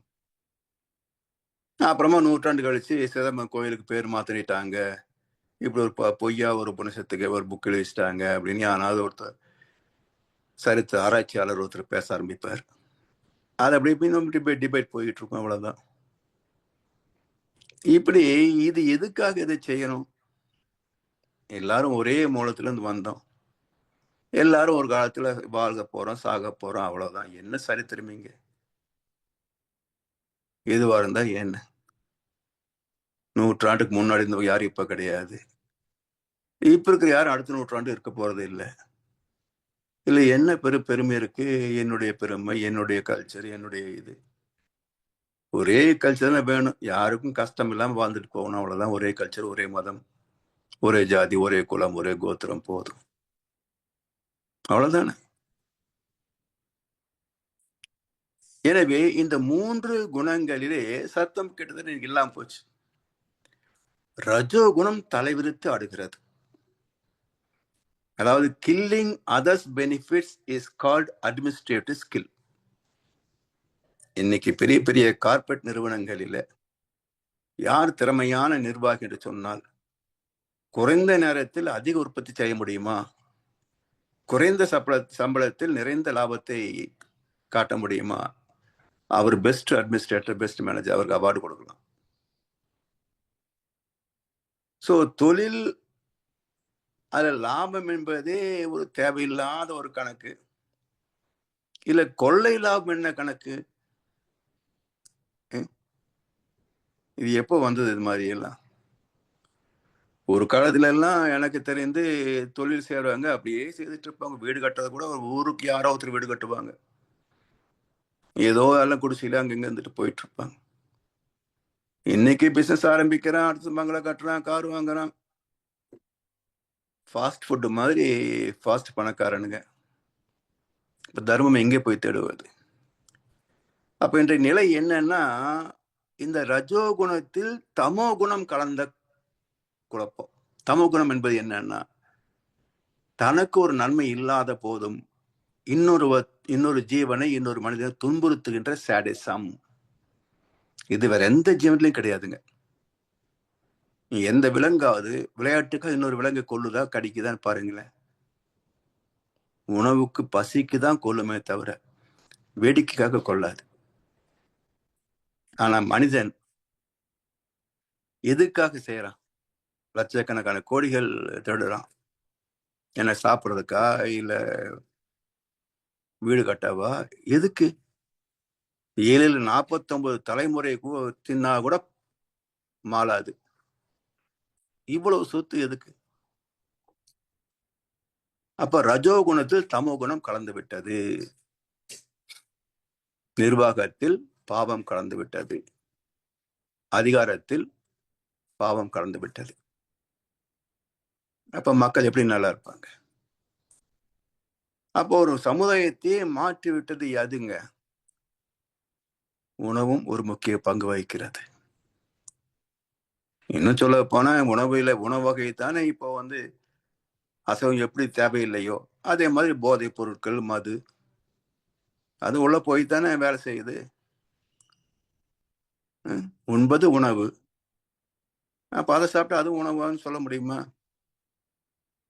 Speaker 1: அப்புறமா நூற்றாண்டு கழிச்சு சிதம்பரம் கோயிலுக்கு பேர் மாத்திட்டாங்க, இப்படி ஒரு பொய்யா ஒரு புனிஷத்துக்கு ஒரு புக் எழுதிச்சிட்டாங்க அப்படின்னு யாராவது ஒருத்தர் சரித்திர ஆராய்ச்சியாளர் ஒருத்தர் பேச ஆரம்பிப்பார். அது அப்படி இப்படி டிபேட் போயிட்டு இருக்கும், அவ்வளவுதான். இப்படி இது எதுக்காக இதை செய்யணும்? எல்லாரும் ஒரே மூலத்துல இருந்து வந்தோம், எல்லாரும் ஒரு காலத்துல வாழ்க போறோம் சாக போறோம், அவ்வளவுதான். என்ன சரித்திரமிங்க? எதுவா இருந்தா என்ன? நூற்றாண்டுக்கு முன்னாடி இருந்தவங்க யாரும் இப்ப கிடையாது, இப்ப இருக்கிற யாரும் அடுத்த நூற்றாண்டு இருக்க போறது இல்லை. இல்ல என்ன பெருமை இருக்கு? என்னுடைய பெருமை, என்னுடைய கல்ச்சர், என்னுடைய இது. ஒரே கல்ச்சர் தான் வேணும், யாருக்கும் கஷ்டம் இல்லாம வாழ்ந்துட்டு போகணும், அவ்வளவுதான். ஒரே கல்ச்சர், ஒரே மதம், ஒரே ஜாதி, ஒரே குலம், ஒரே கோத்திரம் போதும், அவ்வளவுதானே. எனவே இந்த 3 குணங்களிலே சத்தம் கிட்டத்தட்ட இல்லாம போச்சு. ரஜோகுணம் தலைவிரித்து ஆடுகிறது. அதாவது killing others benefits is called administrative skill. இன்னைக்கு பெரிய பெரிய கார்பரேட் நிறுவனங்களில யார் திறமையான நிர்வாகி என்று சொன்னால், குறைந்த நேரத்தில் அதிக உற்பத்தி செய்ய முடியுமா, குறைந்த சம்பளத்தில் நிறைந்த லாபத்தை காட்ட முடியுமா, அவர் பெஸ்ட் அட்மினிஸ்ட்ரேட்டர், பெஸ்ட் மேனேஜர், அவருக்கு அவார்டு கொடுக்கலாம். சோ தொழில் அதுல லாபம் என்பதே ஒரு தேவையில்லாத ஒரு கணக்கு. இல்ல கொள்ளை லாபம் என்ன கணக்கு? இது எப்போ வந்தது இது மாதிரி எல்லாம்? ஒரு காலத்துல எல்லாம் எனக்கு தெரிந்து தொழில் செய்யறவங்க அப்படியே செய்துட்டு இருப்பாங்க. வீடு கட்டுறது கூட ஒரு ஊருக்கு யாரோ ஒருத்தர் வீடு கட்டுவாங்க, ஏதோ எல்லாம் குடிசையில அங்கங்க இருந்துட்டு போயிட்டு இருப்பாங்க. இன்னைக்கு பிசினஸ் ஆரம்பிக்கிறான், அடுத்த பங்களா கட்டுறான், கார் வாங்குறான். ஃபாஸ்ட் ஃபுட் மாதிரி ஃபாஸ்ட் பணக்காரனுங்க. இப்ப தர்மம் எங்கே போய் தேடுவது? அப்ப இன்றைய நிலை என்னன்னா, இந்த ரஜோகுணத்தில் தமோ குணம் கலந்த குழப்பம். தமோ குணம் என்பது என்னன்னா, தனக்கு ஒரு நன்மை இல்லாத போதும் இன்னொரு ஜீவனை, இன்னொரு மனிதனை துன்புறுத்துகின்ற சாடிசம். இது வேற எந்த ஜீவன்லையும் கிடையாதுங்க. எந்த விலங்காவது விளையாட்டுக்கு இன்னொரு விலங்கை கொல்லுதா, கடிக்குதான்னு பாருங்களேன். உணவுக்கு பசிக்கு தான் கொல்லுமே தவிர வேடிக்கைக்காக கொள்ளாது. ஆனா மனிதன் எதுக்காக செய்யறான்? லட்சக்கணக்கான கோடிகள் தேடுறான். என்ன சாப்பிட்றதுக்கா? இல்ல வீடு கட்டவா? எதுக்கு? 49 தலைமுறை தின்னா கூட மாளாது. இவ்வளவு சொத்து எதுக்கு? அப்ப ரஜோ குணத்தில் தமோ குணம் கலந்து விட்டது. நிர்வாகத்தில் பாவம் கலந்து விட்டது. அதிகாரத்தில் பாவம் கலந்து விட்டது. அப்ப மக்கள் எப்படி நல்லா இருப்பாங்க? அப்போ ஒரு சமுதாயத்தையே மாற்றி விட்டது எதுங்க? உணவும் ஒரு முக்கிய பங்கு வகிக்கிறது. இன்னும் சொல்ல போனா உணவு வகை தானே இப்போ அசைவம் எப்படி தேவையில்லையோ அதே மாதிரி போதைப் பொருட்கள், மது, அது உள்ள போய் தானே வேலை செய்யுது. உண்பது உணவு. அப்ப அதை சாப்பிட்டா அது உணவுன்னு சொல்ல முடியுமா?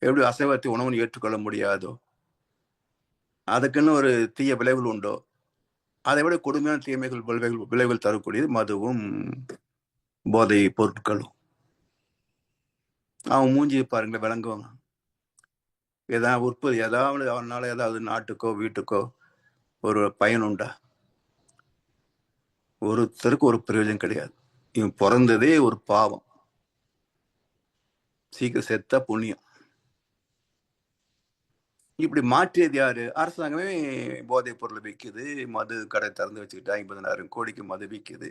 Speaker 1: எப்படி அசைவத்தை உணவுன்னு ஏற்றுக்கொள்ள முடியாதோ, அதுக்குன்னு ஒரு தீய விளைவுகள் உண்டோ, அதை விட கொடுமையான தீமைகள் விளைவுகள் தரக்கூடியது மதுவும் போதை பொருட்களும். அவன் மூஞ்சி பாருங்களேன், விளங்குவாங்க. ஏதாவது அவனால ஏதாவது நாட்டுக்கோ வீட்டுக்கோ ஒரு பயன் உண்டா? ஒருத்தருக்கு ஒரு பிரயோஜனம் கிடையாது. இவன் பிறந்ததே ஒரு பாவம். சீக்கிரம் செத்தா புண்ணியம். இப்படி மாற்றியது யாரு? அரசாங்கமே போதைப் பொருள் விற்குது, மது கடை திறந்து வச்சுக்கிட்டு 50,000 கோடிக்கு மது விற்குது.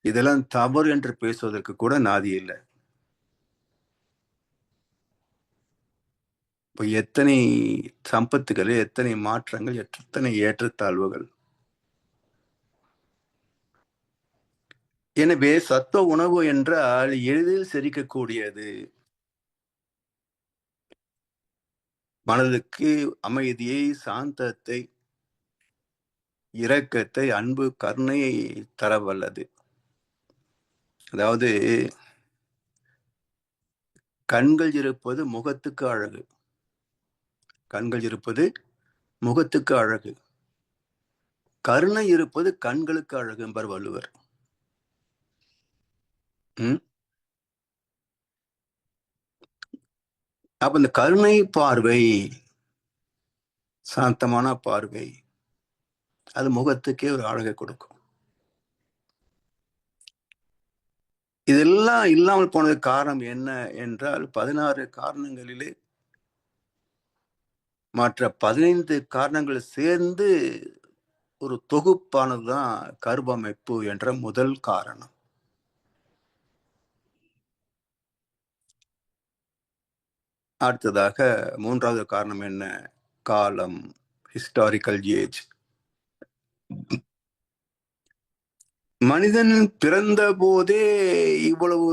Speaker 1: இதெல்லாம் தவறு என்று பேசுவதற்கு கூட நாதி இல்லை. இப்ப எத்தனை சம்பத்துகள், எத்தனை மாற்றங்கள், எத்தனை ஏற்றத்தாழ்வுகள். எனவே சத்துவ உணவு என்றால் எளிதில் செரிக்கக்கூடியது, மனதுக்கு அமைதியை, சாந்தத்தை, இரக்கத்தை, அன்பு, கருணையை தர வல்லது. அதாவது கண்கள் இருப்பது முகத்துக்கு அழகு. கண்கள் இருப்பது முகத்துக்கு அழகு. கருணை இருப்பது கண்களுக்கு அழகு என்பார் வள்ளுவர். அப்ப இந்த கருணை பார்வை, சாந்தமான பார்வை, அது முகத்துக்கே ஒரு அழகை கொடுக்கும். இதெல்லாம் இல்லாமல் போனது காரணம் என்ன என்றால் 16 காரணங்களிலே மற்ற 15 காரணங்கள் சேர்ந்து ஒரு தொகுப்பானதுதான் கருவமைப்பு என்ற முதல் காரணம். அடுத்ததாக 3வது காரணம் என்ன? காலம், ஹிஸ்டாரிக்கல் ஏஜ். மனிதன் பிறந்த போதே இவ்வளவு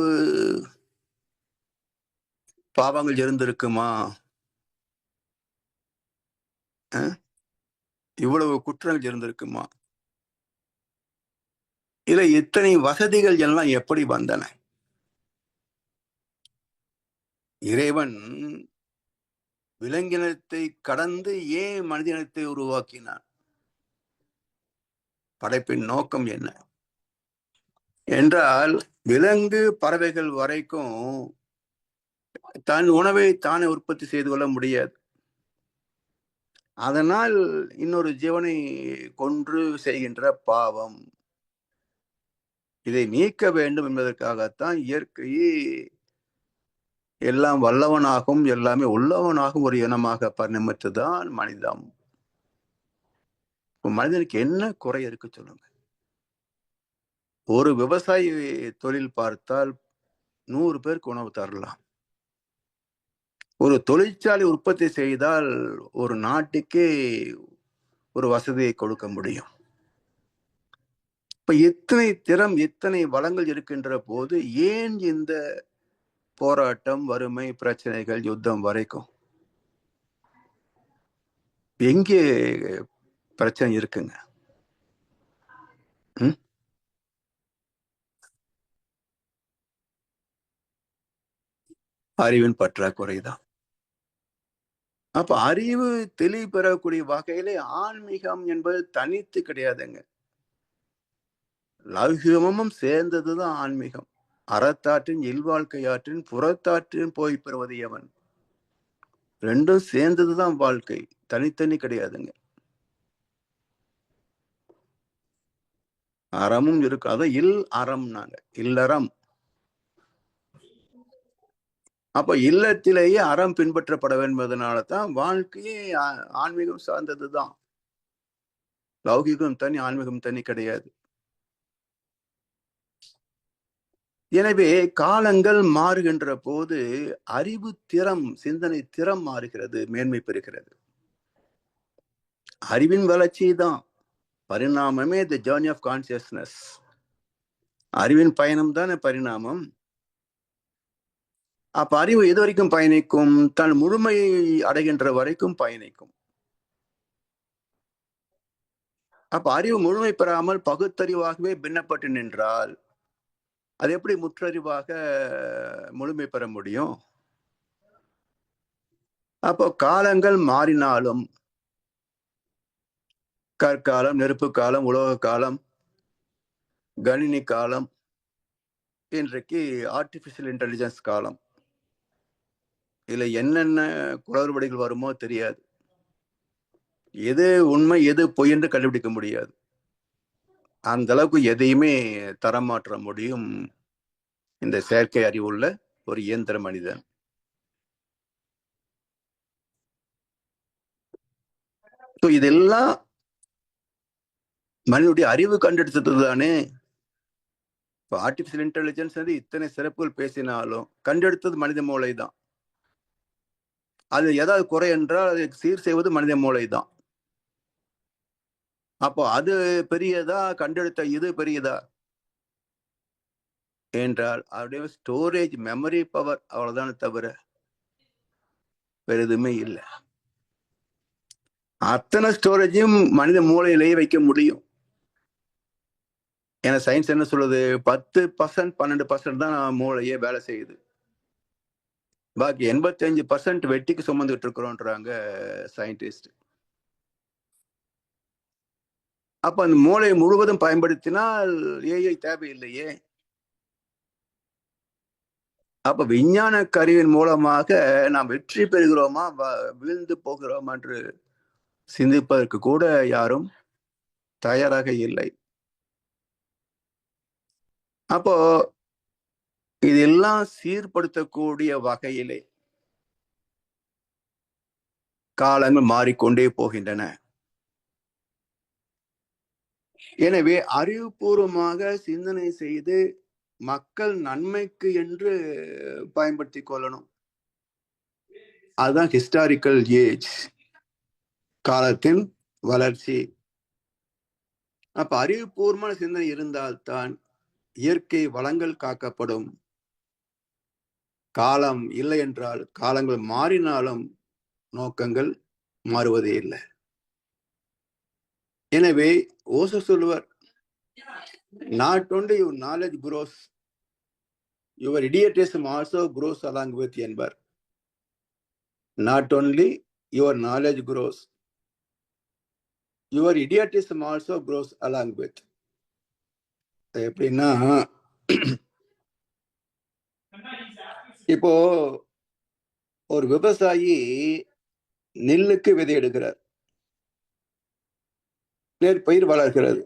Speaker 1: பாவங்கள் இருந்திருக்குமா? இவ்வளவு குற்றங்கள் இருந்திருக்குமா? இல்ல இத்தனை வசதிகள் எல்லாம் எப்படி வந்தன? இறைவன் விலங்கினத்தை கடந்து ஏன் மனிதனத்தை உருவாக்கினான்? படைப்பின் நோக்கம் என்ன என்றால், விலங்கு பறவைகள் வரைக்கும் தன் உணவை தானே உற்பத்தி செய்து கொள்ள முடியாது. அதனால் இன்னொரு ஜீவனை கொன்று செய்கின்ற பாவம், இதை நீக்க வேண்டும் என்பதற்காகத்தான் இயற்கையை எல்லாம் வல்லவனாகவும் எல்லாமே உள்ளவனாகவும் ஒரு இனமாக பரிணமித்ததான் மனிதம். மனிதனுக்கு என்ன குறை இருக்கு சொல்லுங்க? ஒரு விவசாயி தொழில் பார்த்தால் 100 பேருக்கு உணவு தரலாம். ஒரு தொழிற்சாலை உற்பத்தி செய்தால் ஒரு நாட்டுக்கே ஒரு வசதியை கொடுக்க முடியும். இப்ப இத்தனை திறம், இத்தனை வளங்கள் இருக்கின்ற போது ஏன் இந்த போராட்டம், வறுமை, பிரச்சனைகள், யுத்தம் வரைக்கும்? எங்கே பிரச்சனை இருக்குங்க? அறிவின் பற்றாக்குறைதான். அப்ப அறிவு தெளிவு பெறக்கூடிய வகையிலே ஆன்மீகம் என்பது தனித்து கிடையாதுங்க. லௌகிகமும் சேர்ந்ததுதான் ஆன்மீகம். அறத்தாற்றின் இல்வாழ்க்கையாற்றின் புறத்தாற்றின் போய் பெறுவது எவன்? ரெண்டும் சேர்ந்ததுதான் வாழ்க்கை. தனித்தனி கிடையாதுங்க. அறமும் இருக்கு. அதான் அறம்னாங்க. இல்லறம். அப்ப இல்லத்திலேயே அறம் பின்பற்றப்பட என்பதனால தான் வாழ்க்கையே ஆன்மீகம் சார்ந்ததுதான். லௌகிகம் தனி, ஆன்மீகம் தனி கிடையாது. எனவே காலங்கள் மாறுகின்ற போது அறிவு திறம், சிந்தனை திறம் மாறுகிறது, மேன்மை பெறுகிறது. அறிவின் வளர்ச்சி தான். பரிணாமமே தி ஜர்னி ஆஃப் கான்சியஸ்னஸ். அறிவின் பயணம் தானே பரிணாமம். அப்ப அறிவு எது வரைக்கும் பயணிக்கும்? தன் முழுமையை அடைகின்ற வரைக்கும் பயணிக்கும். அப்ப அறிவு முழுமை பெறாமல் பகுத்தறிவாகவே பின்னப்பட்டு நின்றால் அது எப்படி முற்றறிவாக முழுமை பெற முடியும்? அப்போ காலங்கள் மாறினாலும் கற்காலம், நெருப்பு காலம், உலோக காலம், கணினி காலம், இன்றைக்கு ஆர்டிபிஷியல் இன்டெலிஜென்ஸ் காலம். இதுல என்னென்ன குளறுபடிகள் வருமோ தெரியாது. எது உண்மை எது பொய் என்று கண்டுபிடிக்க முடியாது. அந்த அளவுக்கு எதையுமே தரம் மாற்ற முடியும் இந்த செயற்கை அறிவுள்ள ஒரு இயந்திர மனிதன். இதெல்லாம் மனிதனுடைய அறிவு கண்டெடுத்தது தானே. இப்போ ஆர்டிபிஷியல் இன்டெலிஜென்ஸ் வந்து இத்தனை சிறப்புகள் பேசினாலும் கண்டெடுத்தது மனித மூளை தான். அது ஏதாவது குறை என்றால் அதை சீர் செய்வது மனித மூளை தான். அப்போ அது பெரியதா, கண்டெடுத்த இது பெரியதா என்றால் அவருடைய ஸ்டோரேஜ் மெமரி பவர் அவ்வளவுதானே தவிர வேற எதுவுமே இல்லை. அத்தனை ஸ்டோரேஜையும் மனித மூளையிலேயே வைக்க முடியும். ஏன்னா சயின்ஸ் என்ன சொல்லுது, 10% 12% தான் மூளையே வேலை செய்யுது. பாக்கி 85% வெட்டிக்கு சுமந்துட்டு இருக்கிறோன்றாங்க சயின்டிஸ்ட். அப்ப அந்த மூளையை முழுவதும் பயன்படுத்தினால் ஏஐ தேவையில்லையே. அப்ப விஞ்ஞான கருவியின் மூலமாக நாம் வெற்றி பெறுகிறோமா வீழ்ந்து போகிறோமா என்று சிந்திப்பதற்கு கூட யாரும் தயாராக இல்லை. அப்போ இதெல்லாம் சீர்படுத்தக்கூடிய வகையிலே காலங்கள் மாறிக்கொண்டே போகின்றன. எனவே அறிவுபூர்வமாக சிந்தனை செய்து மக்கள் நன்மைக்கு என்று பயன்படுத்தி கொள்ளணும். அதுதான் ஹிஸ்டாரிக்கல் ஏஜ், காலத்தின் வளர்ச்சி. அப்ப அறிவுபூர்வமான சிந்தனை இருந்தால்தான் இயற்கை வளங்கள் காக்கப்படும். காலம் இல்லை என்றால் காலங்கள் மாறினாலும் நோக்கங்கள் மாறுவதே இல்லை. எனவே ஓசோ சொல்லுவார், not only your knowledge grows, your idiotism also grows along with என்பார். Not only your knowledge grows, your idiotism also grows along with. எப்படின்னா, இப்போ ஒரு விவசாயி நெல்லுக்கு விதை எடுக்கிறார், நெற்பயிர் வளர்கிறது.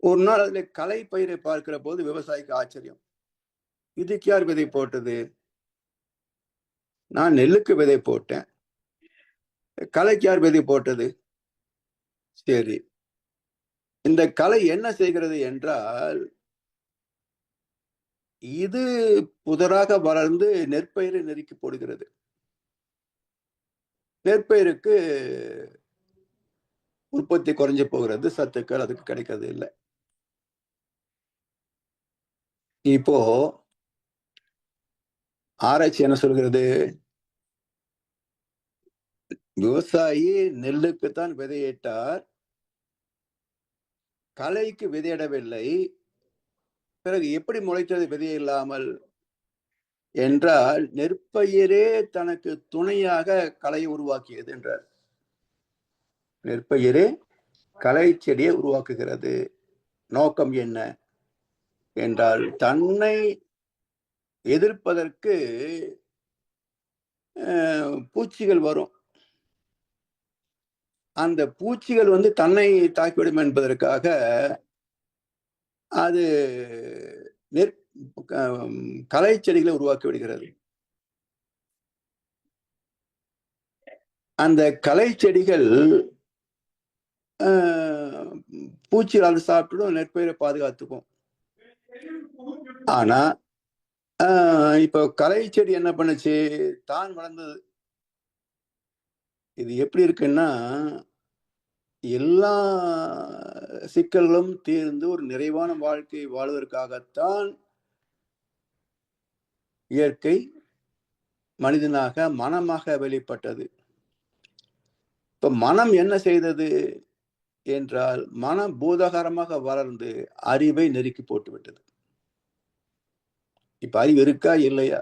Speaker 1: ஒரு நாள் அதுல களை பயிரை பார்க்கிற போது விவசாயிக்கு ஆச்சரியம், இதுக்கு யார் விதை போட்டது? நான் நெல்லுக்கு விதை போட்டேன், களைக்கு யார் விதை போட்டது? சரி, இந்த களை என்ன செய்கிறது என்றால், இது புதராக வளர்ந்து நெற்பயிரை நெருக்கி போடுகிறது. நெற்பயிருக்கு உற்பத்தி குறைஞ்சு போகிறது, சத்துக்கள் அதுக்கு கிடைக்கிறது இல்லை. இப்போ ஆராய்ச்சி என்ன சொல்கிறது? விவசாயி நெல்லுக்குத்தான் விதையிட்டார், களைக்கு விதையிடவில்லை. பிறகு எப்படி முளைத்தது விதை இல்லாமல் என்றால், நெற்பயிரே தனக்கு துணையாக களை உருவாக்கியது என்றார். நெற்பயிரே களை செடியை உருவாக்குகிறது. நோக்கம் என்ன என்றால், தன்னை எதிர்ப்பதற்கு பூச்சிகள் வரும், அந்த பூச்சிகள் வந்து தன்னை தாக்கிவிடும் என்பதற்காக அது களை செடிகளை உருவாக்கி விடுகிறது. அந்த களை செடிகள் பூச்சிகள் அது சாப்பிட்டுடும், நெற்பயிரை பாதுகாத்துக்கும். ஆனா இப்போ களை செடி என்ன பண்ணுச்சு, தான் வளர்ந்தது. இது எப்படி இருக்குன்னா, எல்லா சிக்கல்களும் தீர்ந்து ஒரு நிறைவான வாழ்க்கை வாழ்வதற்காகத்தான் இயற்கை மனிதனாக மனமாக வெளிப்பட்டது. இப்ப மனம் என்ன செய்தது என்றால், மனம் பூதகாரமாக வளர்ந்து அறிவை நெருக்கி போட்டு விட்டது. இப்ப அறிவு இருக்கா இல்லையா?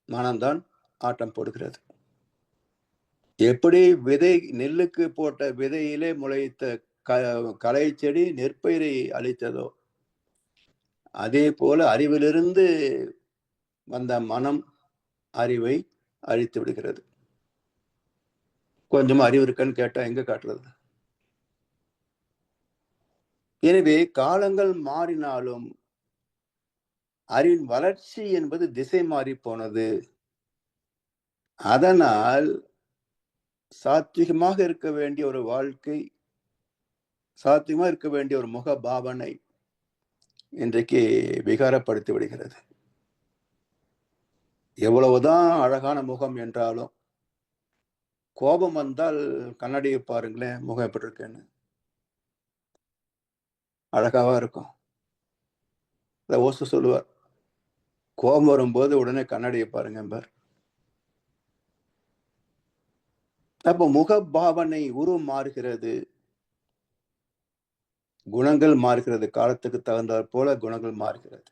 Speaker 1: மனம்தான் ஆட்டம் போடுகிறது. எப்படி விதை நெல்லுக்கு போட்ட விதையிலே முளைத்த களை செடி நெற்பயிரை அழித்ததோ, அதே போல அறிவிலிருந்து வந்த மனம் அறிவை அழித்து விடுகிறது. கொஞ்சம் அறிவு இருக்கான்னு கேட்டா எங்க காட்டுறது? எனவே காலங்கள் மாறினாலும் அறிவின் வளர்ச்சி என்பது திசை மாறி போனது. அதனால் சாத்விகமாக இருக்க வேண்டிய ஒரு வாழ்க்கை, சாத்விகமாக இருக்க வேண்டிய ஒரு முக பாவனை இன்றைக்கு விகாரப்படுத்தி விடுகிறது. எவ்வளவுதான் அழகான முகம் என்றாலும் கோபம் வந்தால் கண்ணாடியை பாருங்களேன், முகம் எப்படி இருக்குன்னு. அழகாவா இருக்கும். ஓசு சொல்லுவார், கோபம் வரும்போது உடனே கண்ணாடியை பாருங்க என்பார். அப்போ முக பாவனை உருவம் மாறுகிறது, குணங்கள் மாறுகிறது, காலத்துக்கு தகுந்தாற் போல குணங்கள் மாறுகிறது.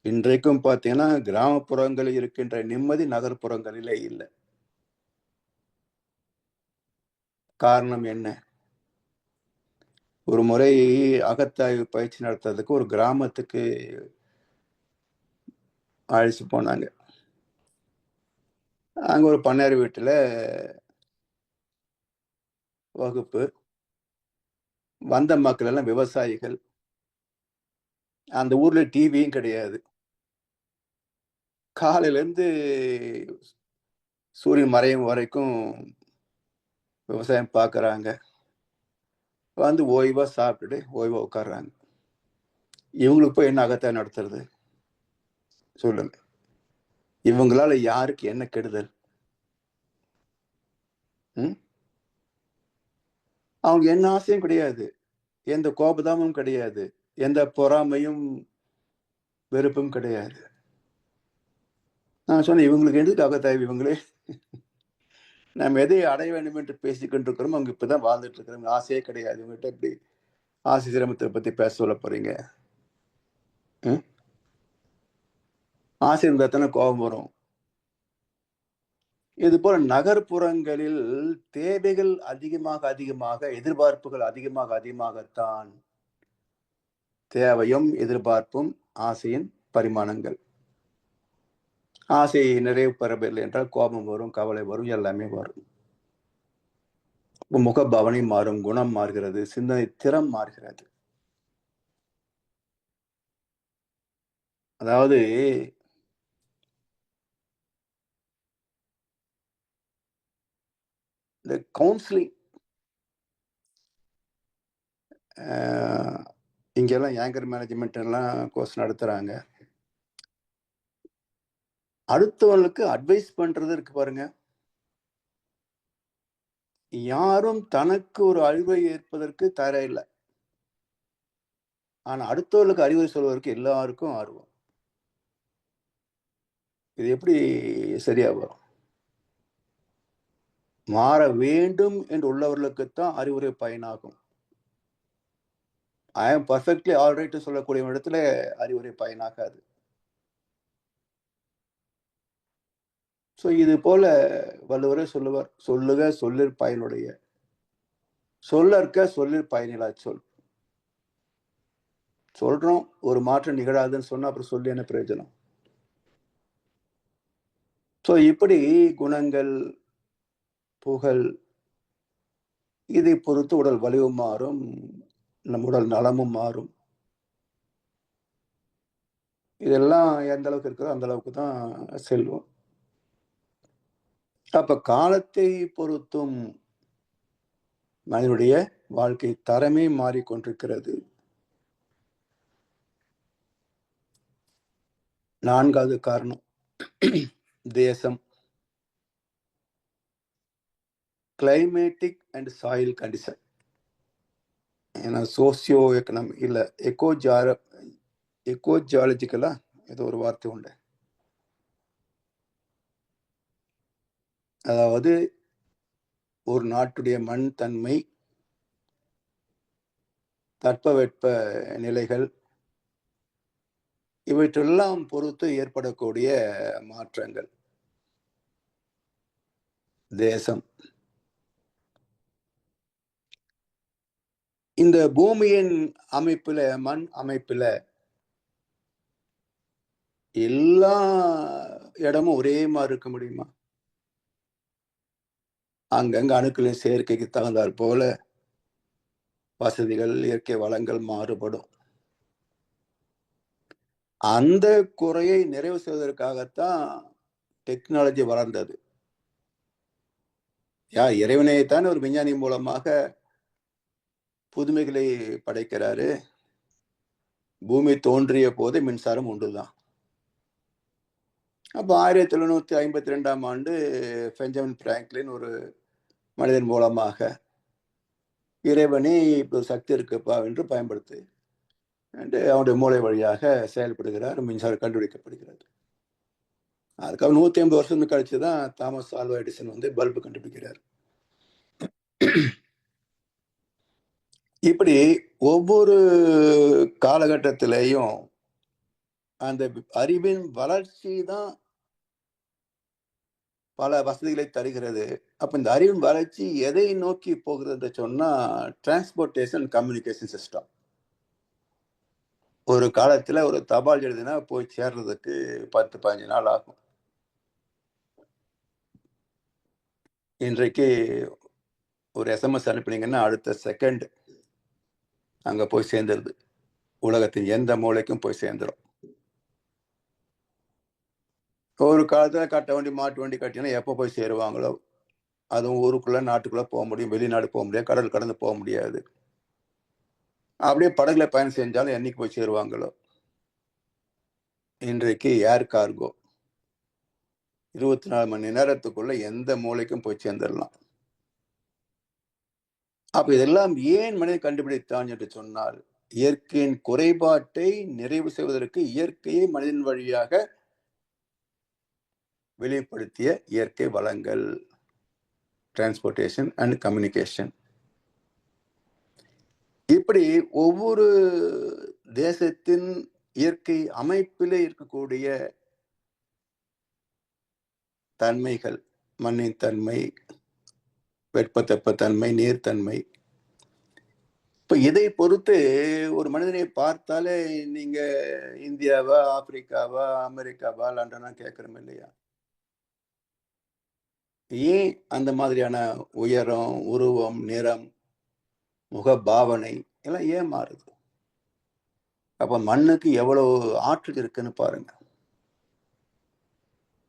Speaker 1: இன்றைக்கும் பார்த்தீங்கன்னா கிராமப்புறங்களில் இருக்கின்ற நிம்மதி நகர்ப்புறங்களிலே இல்லை. காரணம் என்ன? ஒரு முறை அகத்தாய்வு பயிற்சி நடத்துறதுக்கு ஒரு கிராமத்துக்கு அழைச்சு போனாங்க. அங்க ஒரு பண்ணையார் வீட்டுல வகுப்பு. வந்த மக்கள் எல்லாம் விவசாயிகள். அந்த ஊர்ல டிவியும் கிடையாது. காலையில இருந்து சூரியன் மறையும் வரைக்கும் விவசாயம் பார்க்கறாங்க. வந்து ஓய்வா சாப்பிட்டுட்டு ஓய்வா உட்கார்றாங்க. இவங்களுக்கு போய் என்ன அகத்தாய்வு நடத்துறது சொல்லுங்க? இவங்களால யாருக்கு என்ன கெடுதல்? அவங்க என்ன ஆசையும் கிடையாது, எந்த கோபதாமும் கிடையாது, எந்த பொறாமையும் வெறுப்பும் கிடையாது. நான் சொன்னேன், இவங்களுக்கு எதுக்கு அகத்தாய்வு? இவங்களே நம்ம எதை அடைய வேண்டும் என்று பேசிக்கொண்டு இருக்கிறோம், அவங்க இப்பதான் வாழ்ந்துட்டு இருக்கிறோம். ஆசையே கிடையாது. இவங்ககிட்ட எப்படி ஆசை சிரமத்தை பத்தி பேச சொல்ல போறீங்க? ஆசை இருந்தா தானே கோபம் வரும். இது போல நகர்ப்புறங்களில் தேவைகள் அதிகமாக எதிர்பார்ப்புகள் அதிகமாகத்தான் தேவையும் எதிர்பார்ப்பும் ஆசையின் பரிமாணங்கள். ஆசையை நிறைவு பெறவில்லை என்றால் கோபம் வரும், கவலை வரும், எல்லாமே வரும். முகபாவனை மாறும், குணம் மாறுகிறது, சிந்தனை திறம் மாறுகிறது. அதாவது இந்த கவுன்சிலிங் இங்கெல்லாம் ஆங்கர் மேனேஜ்மெண்ட் எல்லாம் கோர்ஸ் நடத்துறாங்க. அடுத்தவங்களுக்கு அட்வைஸ் பண்றது இருக்கு பாருங்க. யாரும் தனக்கு ஒரு அறிவுரை ஏற்பதற்கு தயாரில்லை. ஆனா அடுத்தவர்களுக்கு அறிவுரை சொல்வதற்கு எல்லாருக்கும் ஆர்வம். இது எப்படி சரியா வரும்? மாற வேண்டும் என்று உள்ளவர்களுக்குத்தான் அறிவுரை பயனாகும். ஐ ஆம் பர்ஃபெக்ட்லி ஆல்ரைட் சொல்லக்கூடிய இடத்துல அறிவுரை பயனாகாது. ஸோ இது போல வள்ளுவரே சொல்லுவார், சொல்லுக சொல்லிற் பயனுடைய, சொல்லற்க சொல்லிற் பயனிலா சொல். சொல்றோம், ஒரு மாற்றம் நிகழாதுன்னு சொன்னா அப்புறம் சொல்லி என்ன பிரயோஜனம்? ஸோ இப்படி குணங்கள், புகழ், இதை பொறுத்து உடல் வலிவு மாறும், நம் உடல் நலமும் மாறும். இதெல்லாம் எந்த அளவுக்கு இருக்குதோ அந்த அளவுக்கு தான் செல்வம். அப்ப காலத்தை பொறுத்தும் மனிதனுடைய வாழ்க்கை தரமே மாறிக்கொண்டிருக்கிறது. 4வது காரணம் தேசம், கிளைமேட்டிக் அண்ட் சாயில் கண்டிஷன். ஏன்னா சோசியோ எக்கனாமிக் இல்ல எக்கோஜியாலஜிக்கலா ஏதோ ஒரு வார்த்தை உண்டு. அதாவது ஒரு நாட்டுடைய மண் தன்மை, தட்பவெட்ப நிலைகள், இவற்றெல்லாம் பொறுத்து ஏற்படக்கூடிய மாற்றங்கள். தேசம், இந்த பூமியின் அமைப்புல, மண் அமைப்புல எல்லா இடமும் ஒரே மாதிரி இருக்க முடியுமா? அங்கங்க அணுக்களின் சேர்க்கைக்கு தகுந்தாற் போல வசதிகள், இயற்கை வளங்கள் மாறுபடும். அந்த குறையை நிறைவு செய்வதற்காகத்தான் டெக்னாலஜி வளர்ந்தது. இறைவனைத்தான் ஒரு விஞ்ஞானி மூலமாக புதுமைகளை படைக்கிறாரு. பூமி தோன்றிய போது மின்சாரம் உண்டுதான். அப்ப 1752ஆம் ஆண்டு பெஞ்சமின் பிராங்க்லின் ஒரு மனிதன் மூலமாக இறைவனே இப்போ சக்தி இருக்குப்பா என்று பயன்படுத்தி அவனுடைய மூளை வழியாக செயல்படுகிறார். மின்சாரம் கண்டுபிடிக்கப்படுகிறது. அதுக்கப்புறம் 150 வருஷம் கழிச்சுதான் தாமஸ் ஆல்வா எடிசன் வந்து பல்பு கண்டுபிடிக்கிறார். இப்படி ஒவ்வொரு காலகட்டத்திலையும் அந்த அறிவின் வளர்ச்சி தான் பல வசதிகளை தருகிறது. அப்ப இந்த அறிவின் வளர்ச்சி எதை நோக்கி போகிறது சொன்னா டிரான்ஸ்போர்டேஷன் கம்யூனிகேஷன் சிஸ்டம். ஒரு காலத்துல ஒரு தபால் எழுதினா போய் சேர்றதுக்கு 10-15 நாள் ஆகும். இன்றைக்கு ஒரு எஸ்எம்எஸ் அனுப்பினீங்கன்னா அடுத்த செகண்ட் அங்க போய் சேர்ந்துருது. உலகத்தின் எந்த மூலைக்கும் போய் சேர்ந்துடும். ஒரு காலத்துல கட்ட வண்டி, மாட்டு வண்டி கட்டினா எப்போ போய் சேருவாங்களோ, அதுவும் ஊருக்குள்ள நாட்டுக்குள்ள போக முடியும், வெளிநாடு போக முடியாது, கடல் கடந்து போக முடியாது. அப்படியே படகுல பயணம் செஞ்சாலும் என்னைக்கு போய் சேருவாங்களோ. இன்றைக்கு ஏர் கார்கோ 24 மணி நேரத்துக்குள்ள எந்த மூலைக்கும் போய் சேர்ந்துடலாம். அப்ப இதெல்லாம் ஏன் மனிதன் கண்டுபிடித்தான் என்று சொன்னால், இயற்கையின் குறைபாட்டை நிறைவு செய்வதற்கு இயற்கையை மனிதன் வழியாக வெளிப்படுத்திய இயற்கை வளங்கள், டிரான்ஸ்போர்டேஷன் அண்ட் கம்யூனிகேஷன். இப்படி ஒவ்வொரு தேசத்தின் இயற்கை அமைப்பிலே இருக்கக்கூடிய தன்மைகள், மண்ணின் தன்மை, வெப்பத்தன்மை, நீர்த்தன்மை, இப்ப இதை பொறுத்து ஒரு மனிதனை பார்த்தாலே நீங்க இந்தியாவா, ஆப்பிரிக்காவா, அமெரிக்காவா, லண்டனா கேட்கிறோம் இல்லையா? ஏன் அந்த மாதிரியான உயரம், உருவம், நிறம், முக பாவனை எல்லாம் ஏன் மாறுது? அப்ப மண்ணுக்கு எவ்வளவு ஆற்றல் இருக்குன்னு பாருங்க.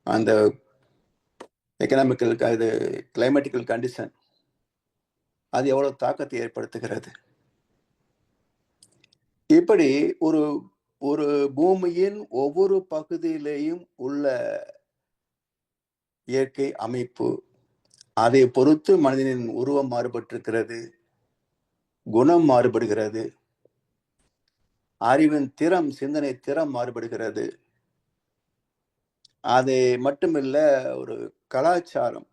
Speaker 1: அந்த எக்கனாமிக்கல் இது கிளைமேட்டிக்கல் கண்டிஷன் அது எவ்வளவு தாக்கத்தை ஏற்படுத்துகிறது. இப்படி ஒரு ஒரு பூமியின் ஒவ்வொரு பகுதியிலேயும் உள்ள இயற்கை அமைப்பு, அதை பொறுத்து மனிதனின் உருவம் மாறுபட்டிருக்கிறது, குணம் மாறுபடுகிறது, அறிவின் திறம், சிந்தனை திறம் மாறுபடுகிறது. அது மட்டுமில்ல, ஒரு கலாச்சாரம்,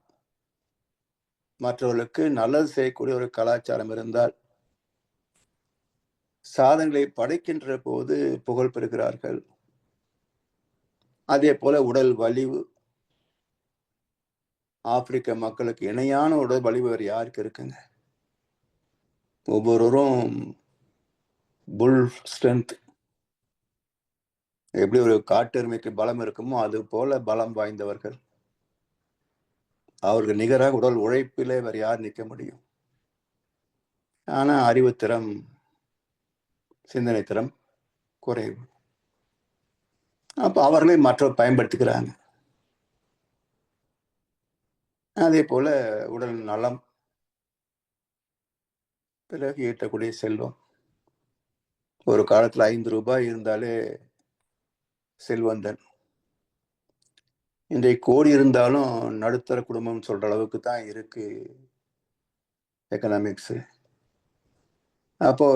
Speaker 1: மற்றவர்களுக்கு நல்லது செய்யக்கூடிய ஒரு கலாச்சாரம் இருந்தால் சாதனைகளை படைக்கின்ற போது புகழ் பெறுகிறார்கள். அதே போல உடல் வலிவு, ஆப்பிரிக்க மக்களுக்கு இணையான உடல் வலிவு வேறு யாருக்கு இருக்குங்க? ஒவ்வொருவரும் புல் ஸ்ட்ரென்த், எப்படி ஒரு காட்டெருமைக்கு பலம் இருக்குமோ அது போல பலம் வாய்ந்தவர்கள். அவருக்கு நிகராக உடல் உழைப்பிலே வேறு யார் நிற்க முடியும்? ஆனா அறிவுத்திறம், சிந்தனை திறம் குறைவு. அப்ப அவர்களே மற்றவர் பயன்படுத்திக்கிறாங்க. அதே போல உடல் நலம், பிறகு ஈட்டக்கூடிய செல்வம். ஒரு காலத்துல 5 ரூபாய் இருந்தாலே செல்வந்தன். இன்றைக்கு கோடி இருந்தாலும் நடுத்தர குடும்பம் சொல்ற அளவுக்கு தான் இருக்கு எக்கனாமிக்ஸ். அப்போ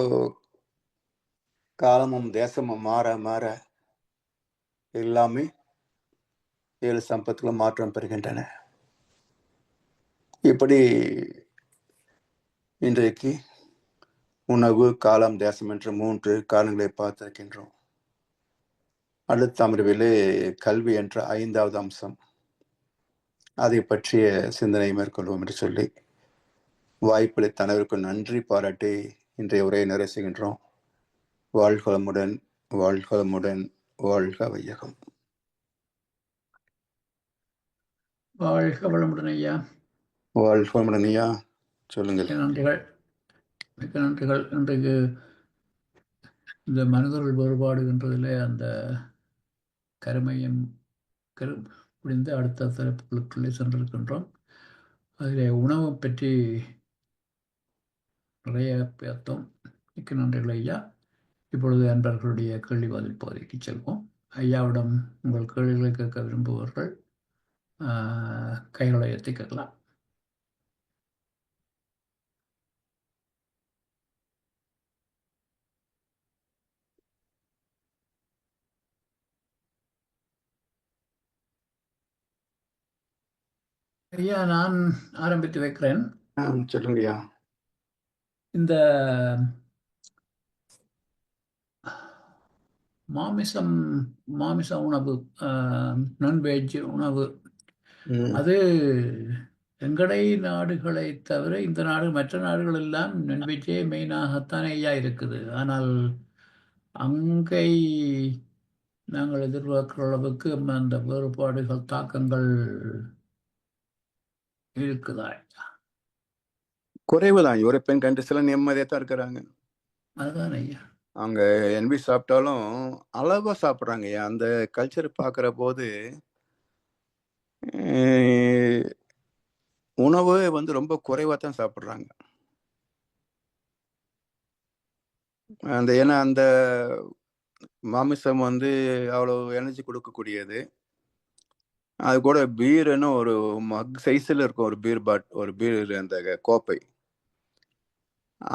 Speaker 1: காலமும் தேசமும் மாற மாற எல்லாமே 7 சம்பத்துக்குள்ள மாற்றம் பெறுகின்றன. இப்படி இன்றைக்கு உணவு, காலம், தேசம் என்ற 3 காலங்களை பார்த்திருக்கின்றோம். அடுத்த அமர்விலே கல்வி என்ற 5வது அம்சம், அதை பற்றிய சிந்தனை மேற்கொள்வோம் என்று சொல்லி வாய்ப்பளித்த அனைவருக்கும் நன்றி பாராட்டி இன்றைய உரையை நிறைவு செய்கின்றோம். வாழ்க வளமுடன், வாழ்க வளமுடன், வாழ்க வையகம்.
Speaker 2: வாழ்க வளமுடன் ஐயா.
Speaker 1: வாழ்க வளமுடன் ஐயா, சொல்லுங்கள்.
Speaker 2: நன்றிகள், மிக்க நன்றிகள். இன்றைக்கு இந்த மனிதர்கள் வேறுபாடு என்றதிலே அந்த கருமையும் முடிந்து அடுத்த தலைப்புகளுக்குள்ளே சென்றிருக்கின்றோம். அதிலே உணவு பற்றி நிறைய பார்த்தோம். மிக்க நன்றிகள் ஐயா. இப்பொழுது அன்பர்களுடைய கேள்வி பதில் பகுதிக்கு செல்வோம். ஐயாவிடம் உங்கள் கேள்விகளை கேட்க விரும்புபவர்கள் கைகளை எத்தி கேட்கலாம். ஐயா, நான் ஆரம்பித்து வைக்கிறேன்.
Speaker 1: சொல்லுங்கய்யா.
Speaker 2: இந்த மாமிச உணவு, நான்வெஜ் உணவு, அது எங்கடை நாடுகளை தவிர இந்த மற்ற நாடுகள் எல்லாம் நான்வெஜ்ஜே மெயினாகத்தானே ஐயா இருக்குது. ஆனால் அங்கே நாங்கள் எதிர்பார்க்கிற அளவுக்கு அந்த வேறுபாடுகள், தாக்கங்கள் இருக்குதா?
Speaker 1: குறைவுதான். யூரோப்பியன் கண்ட்ரிஸ்ல நிம்மதியா தான் இருக்கிறாங்க.
Speaker 2: அதுதான் ஐயா.
Speaker 1: அவங்க என்பி சாப்பிட்டாலும் அளவா சாப்பிட்றாங்க. அந்த கல்ச்சர் பார்க்குற போது உணவு ரொம்ப குறைவா தான் சாப்பிட்றாங்க. ஏன்னா அந்த மாமிசம் அவ்வளோ எனர்ஜி கொடுக்கக்கூடியது. அது கூட பீருன்னு ஒரு மக் சைஸில் இருக்கும், ஒரு பீர் அந்த கோப்பை,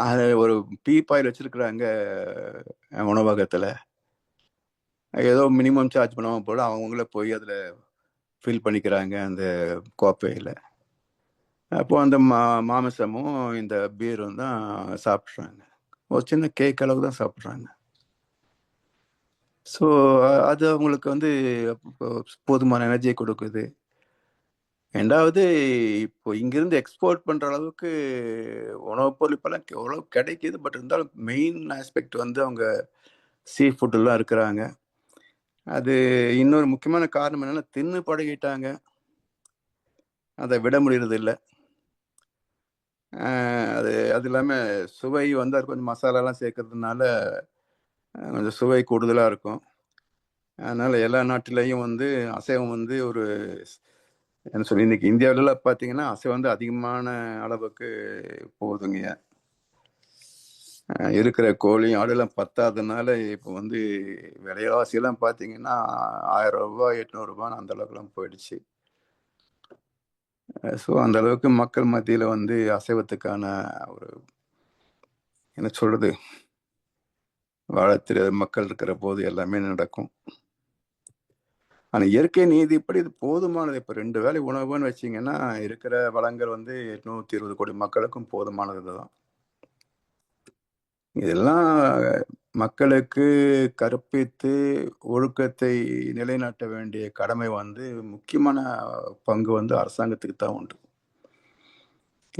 Speaker 1: அது ஒரு பீப்பாயில் வச்சிருக்கிறாங்க உணவகத்தில். ஏதோ மினிமம் சார்ஜ் பண்ணுவாங்க போல, அவங்கள போய் அதில் ஃபில் பண்ணிக்கிறாங்க அந்த கோப்பையில். அப்போ அந்த மாமிசமும் இந்த பீரும் தான் சாப்பிட்றாங்க. ஒரு சின்ன கேக் அளவு தான் சாப்பிட்றாங்க. ஸோ அது அவங்களுக்கு போதுமான எனர்ஜியை கொடுக்குது. ரெண்டாவது, இப்போ இங்கிருந்து எக்ஸ்போர்ட் பண்ணுற அளவுக்கு உணவுப் பொருள் இப்போல்லாம் எவ்வளோ கிடைக்கிது. பட் இருந்தாலும் மெயின் ஆஸ்பெக்ட் அவங்க சீ ஃபுட்டெல்லாம் இருக்கிறாங்க. அது இன்னொரு முக்கியமான காரணம் என்னென்னா, தின்னு பழகிட்டாங்க, அதை விட முடியறது இல்லை. அது இல்லாமல் சுவை அது கொஞ்சம் மசாலாலாம் சேர்க்கறதுனால கொஞ்சம் சுவை கூடுதலாக இருக்கும். அதனால் எல்லா நாட்டிலையும் அசைவம் ஒரு என்ன சொல்லி, இன்னைக்கு இந்தியாவிலலாம் பார்த்தீங்கன்னா அசைவம் அதிகமான அளவுக்கு போகுதுங்க. இருக்கிற கோழி ஆடுலாம் பத்தாததுனால இப்போ விலைவாசியெல்லாம் பார்த்தீங்கன்னா 1000 ரூபாய் 800 ரூபான்னு அந்த அளவுக்குலாம் போயிடுச்சு. ஸோ அந்த அளவுக்கு மக்கள் மத்தியில் அசைவத்துக்கான ஒரு என்ன சொல்றது, வாழ மக்கள் இருக்கிற போது எல்லாமே நடக்கும். ஆனால் இயற்கை நீதிப்படி இது போதுமானது. இப்போ 2 வேளை உணவுன்னு வச்சிங்கன்னா இருக்கிற வளங்கள் 820 கோடி மக்களுக்கும் போதுமானது தான். இதெல்லாம் மக்களுக்கு கற்பித்து ஒழுக்கத்தை நிலைநாட்ட வேண்டிய கடமை முக்கியமான பங்கு அரசாங்கத்துக்கு தான் உண்டு.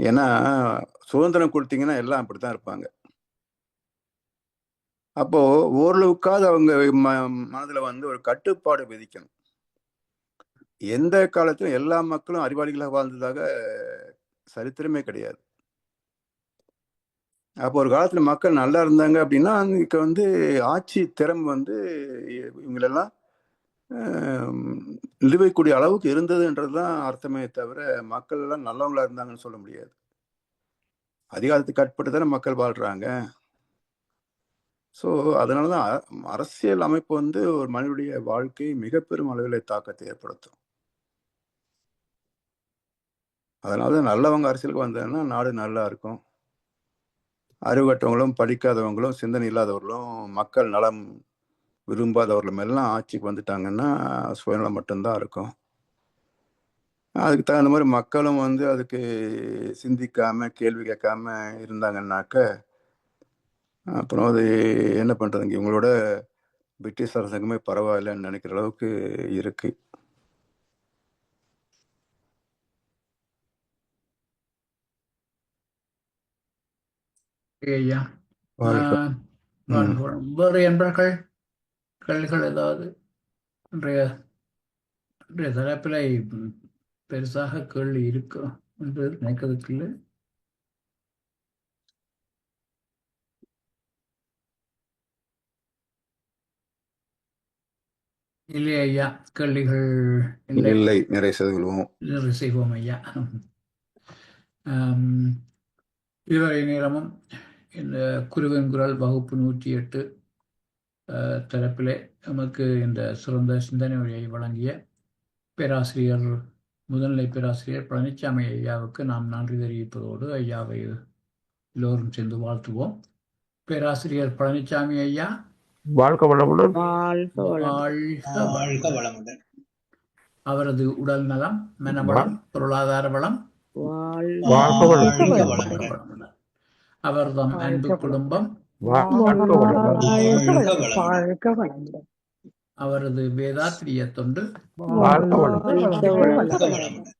Speaker 1: ஏன்னா சுதந்திரம் கொடுத்தீங்கன்னா எல்லாம் அப்படித்தான் இருப்பாங்க. அப்போ ஓரளவுக்காவது அவங்க மனதில் ஒரு கட்டுப்பாடு விதிக்கணும். எந்த காலத்திலும் எல்லா மக்களும் அறிவாளிகளாக வாழ்ந்ததாக சரித்திரமே கிடையாது. அப்போ ஒரு காலத்துல மக்கள் நல்லா இருந்தாங்க அப்படின்னா, அன்னைக்கு வந்து ஆட்சி திறம் வந்து இவங்களெல்லாம் நிலுவைக்கூடிய அளவுக்கு இருந்ததுன்றதுதான் அர்த்தமே தவிர, மக்கள் எல்லாம் நல்லவங்களா இருந்தாங்கன்னு சொல்ல முடியாது. அதிகாரத்துக்கு கட்டுப்பட்டு தானே மக்கள் வாழ்றாங்க. ஸோ அதனாலதான் அரசியல் அமைப்பு வந்து ஒரு மனிதனுடைய வாழ்க்கை மிக பெரும் அளவில் தாக்கத்தை ஏற்படுத்தும். அதனாலதான் நல்லவங்க அரசியலுக்கு வந்ததுன்னா நாடு நல்லா இருக்கும். அறிவுகட்டவங்களும் படிக்காதவங்களும் சிந்தனை இல்லாதவர்களும் மக்கள் நலம் விரும்பாதவர்களும் எல்லாம் ஆட்சிக்கு வந்துட்டாங்கன்னா சுயநலம் மட்டும்தான் இருக்கும். அதுக்கு தகுந்த மாதிரி மக்களும் வந்து அதுக்கு சிந்திக்காம கேள்வி கேட்காம இருந்தாங்கன்னாக்க அப்புறம் அது என்ன பண்றதுங்க, இவங்களோட பிரிட்டிஷ் அரசாங்கமே பரவாயில்லன்னு நினைக்கிற அளவுக்கு இருக்கு.
Speaker 2: ஐயா
Speaker 1: வாழ்க.
Speaker 2: வேறு என்பர்கள் கேள்விகள் ஏதாவது இன்றைய தலைப்பில் பெருசாக கேள்வி இருக்கு என்று நினைக்கிறதுக்கு இல்லை. இல்லை ஐயா, கேள்விகள்
Speaker 1: இல்லை, நிறைய செய்துள்ளோம்.
Speaker 2: நிறைவு செய்வோம் ஐயா. இதுவரை நேரமும் இந்த குருவின் குரல் வகுப்பு 108 தரப்பிலே நமக்கு இந்த சிறந்த சிந்தனை உரையை வழங்கிய பேராசிரியர் முதுநிலை பேராசிரியர் பழனிசாமி ஐயாவுக்கு நாம் நன்றி தெரிவிப்பதோடு ஐயாவை எல்லோரும் சேர்ந்து வாழ்த்துவோம். பேராசிரியர் பழனிசாமி ஐயா,
Speaker 3: வாழ்க வளமுடன்.
Speaker 2: வாழ்க வளமுடன். அவரது உடல் நலம், மனவளம், பொருளாதார வளம்,
Speaker 3: வாழ்க வளமுடன்.
Speaker 2: அவர்தம் அன்பு குடும்பம், அவரது வேதாத்திரிய தொண்டு,
Speaker 3: வாழ்க வளமுடன்.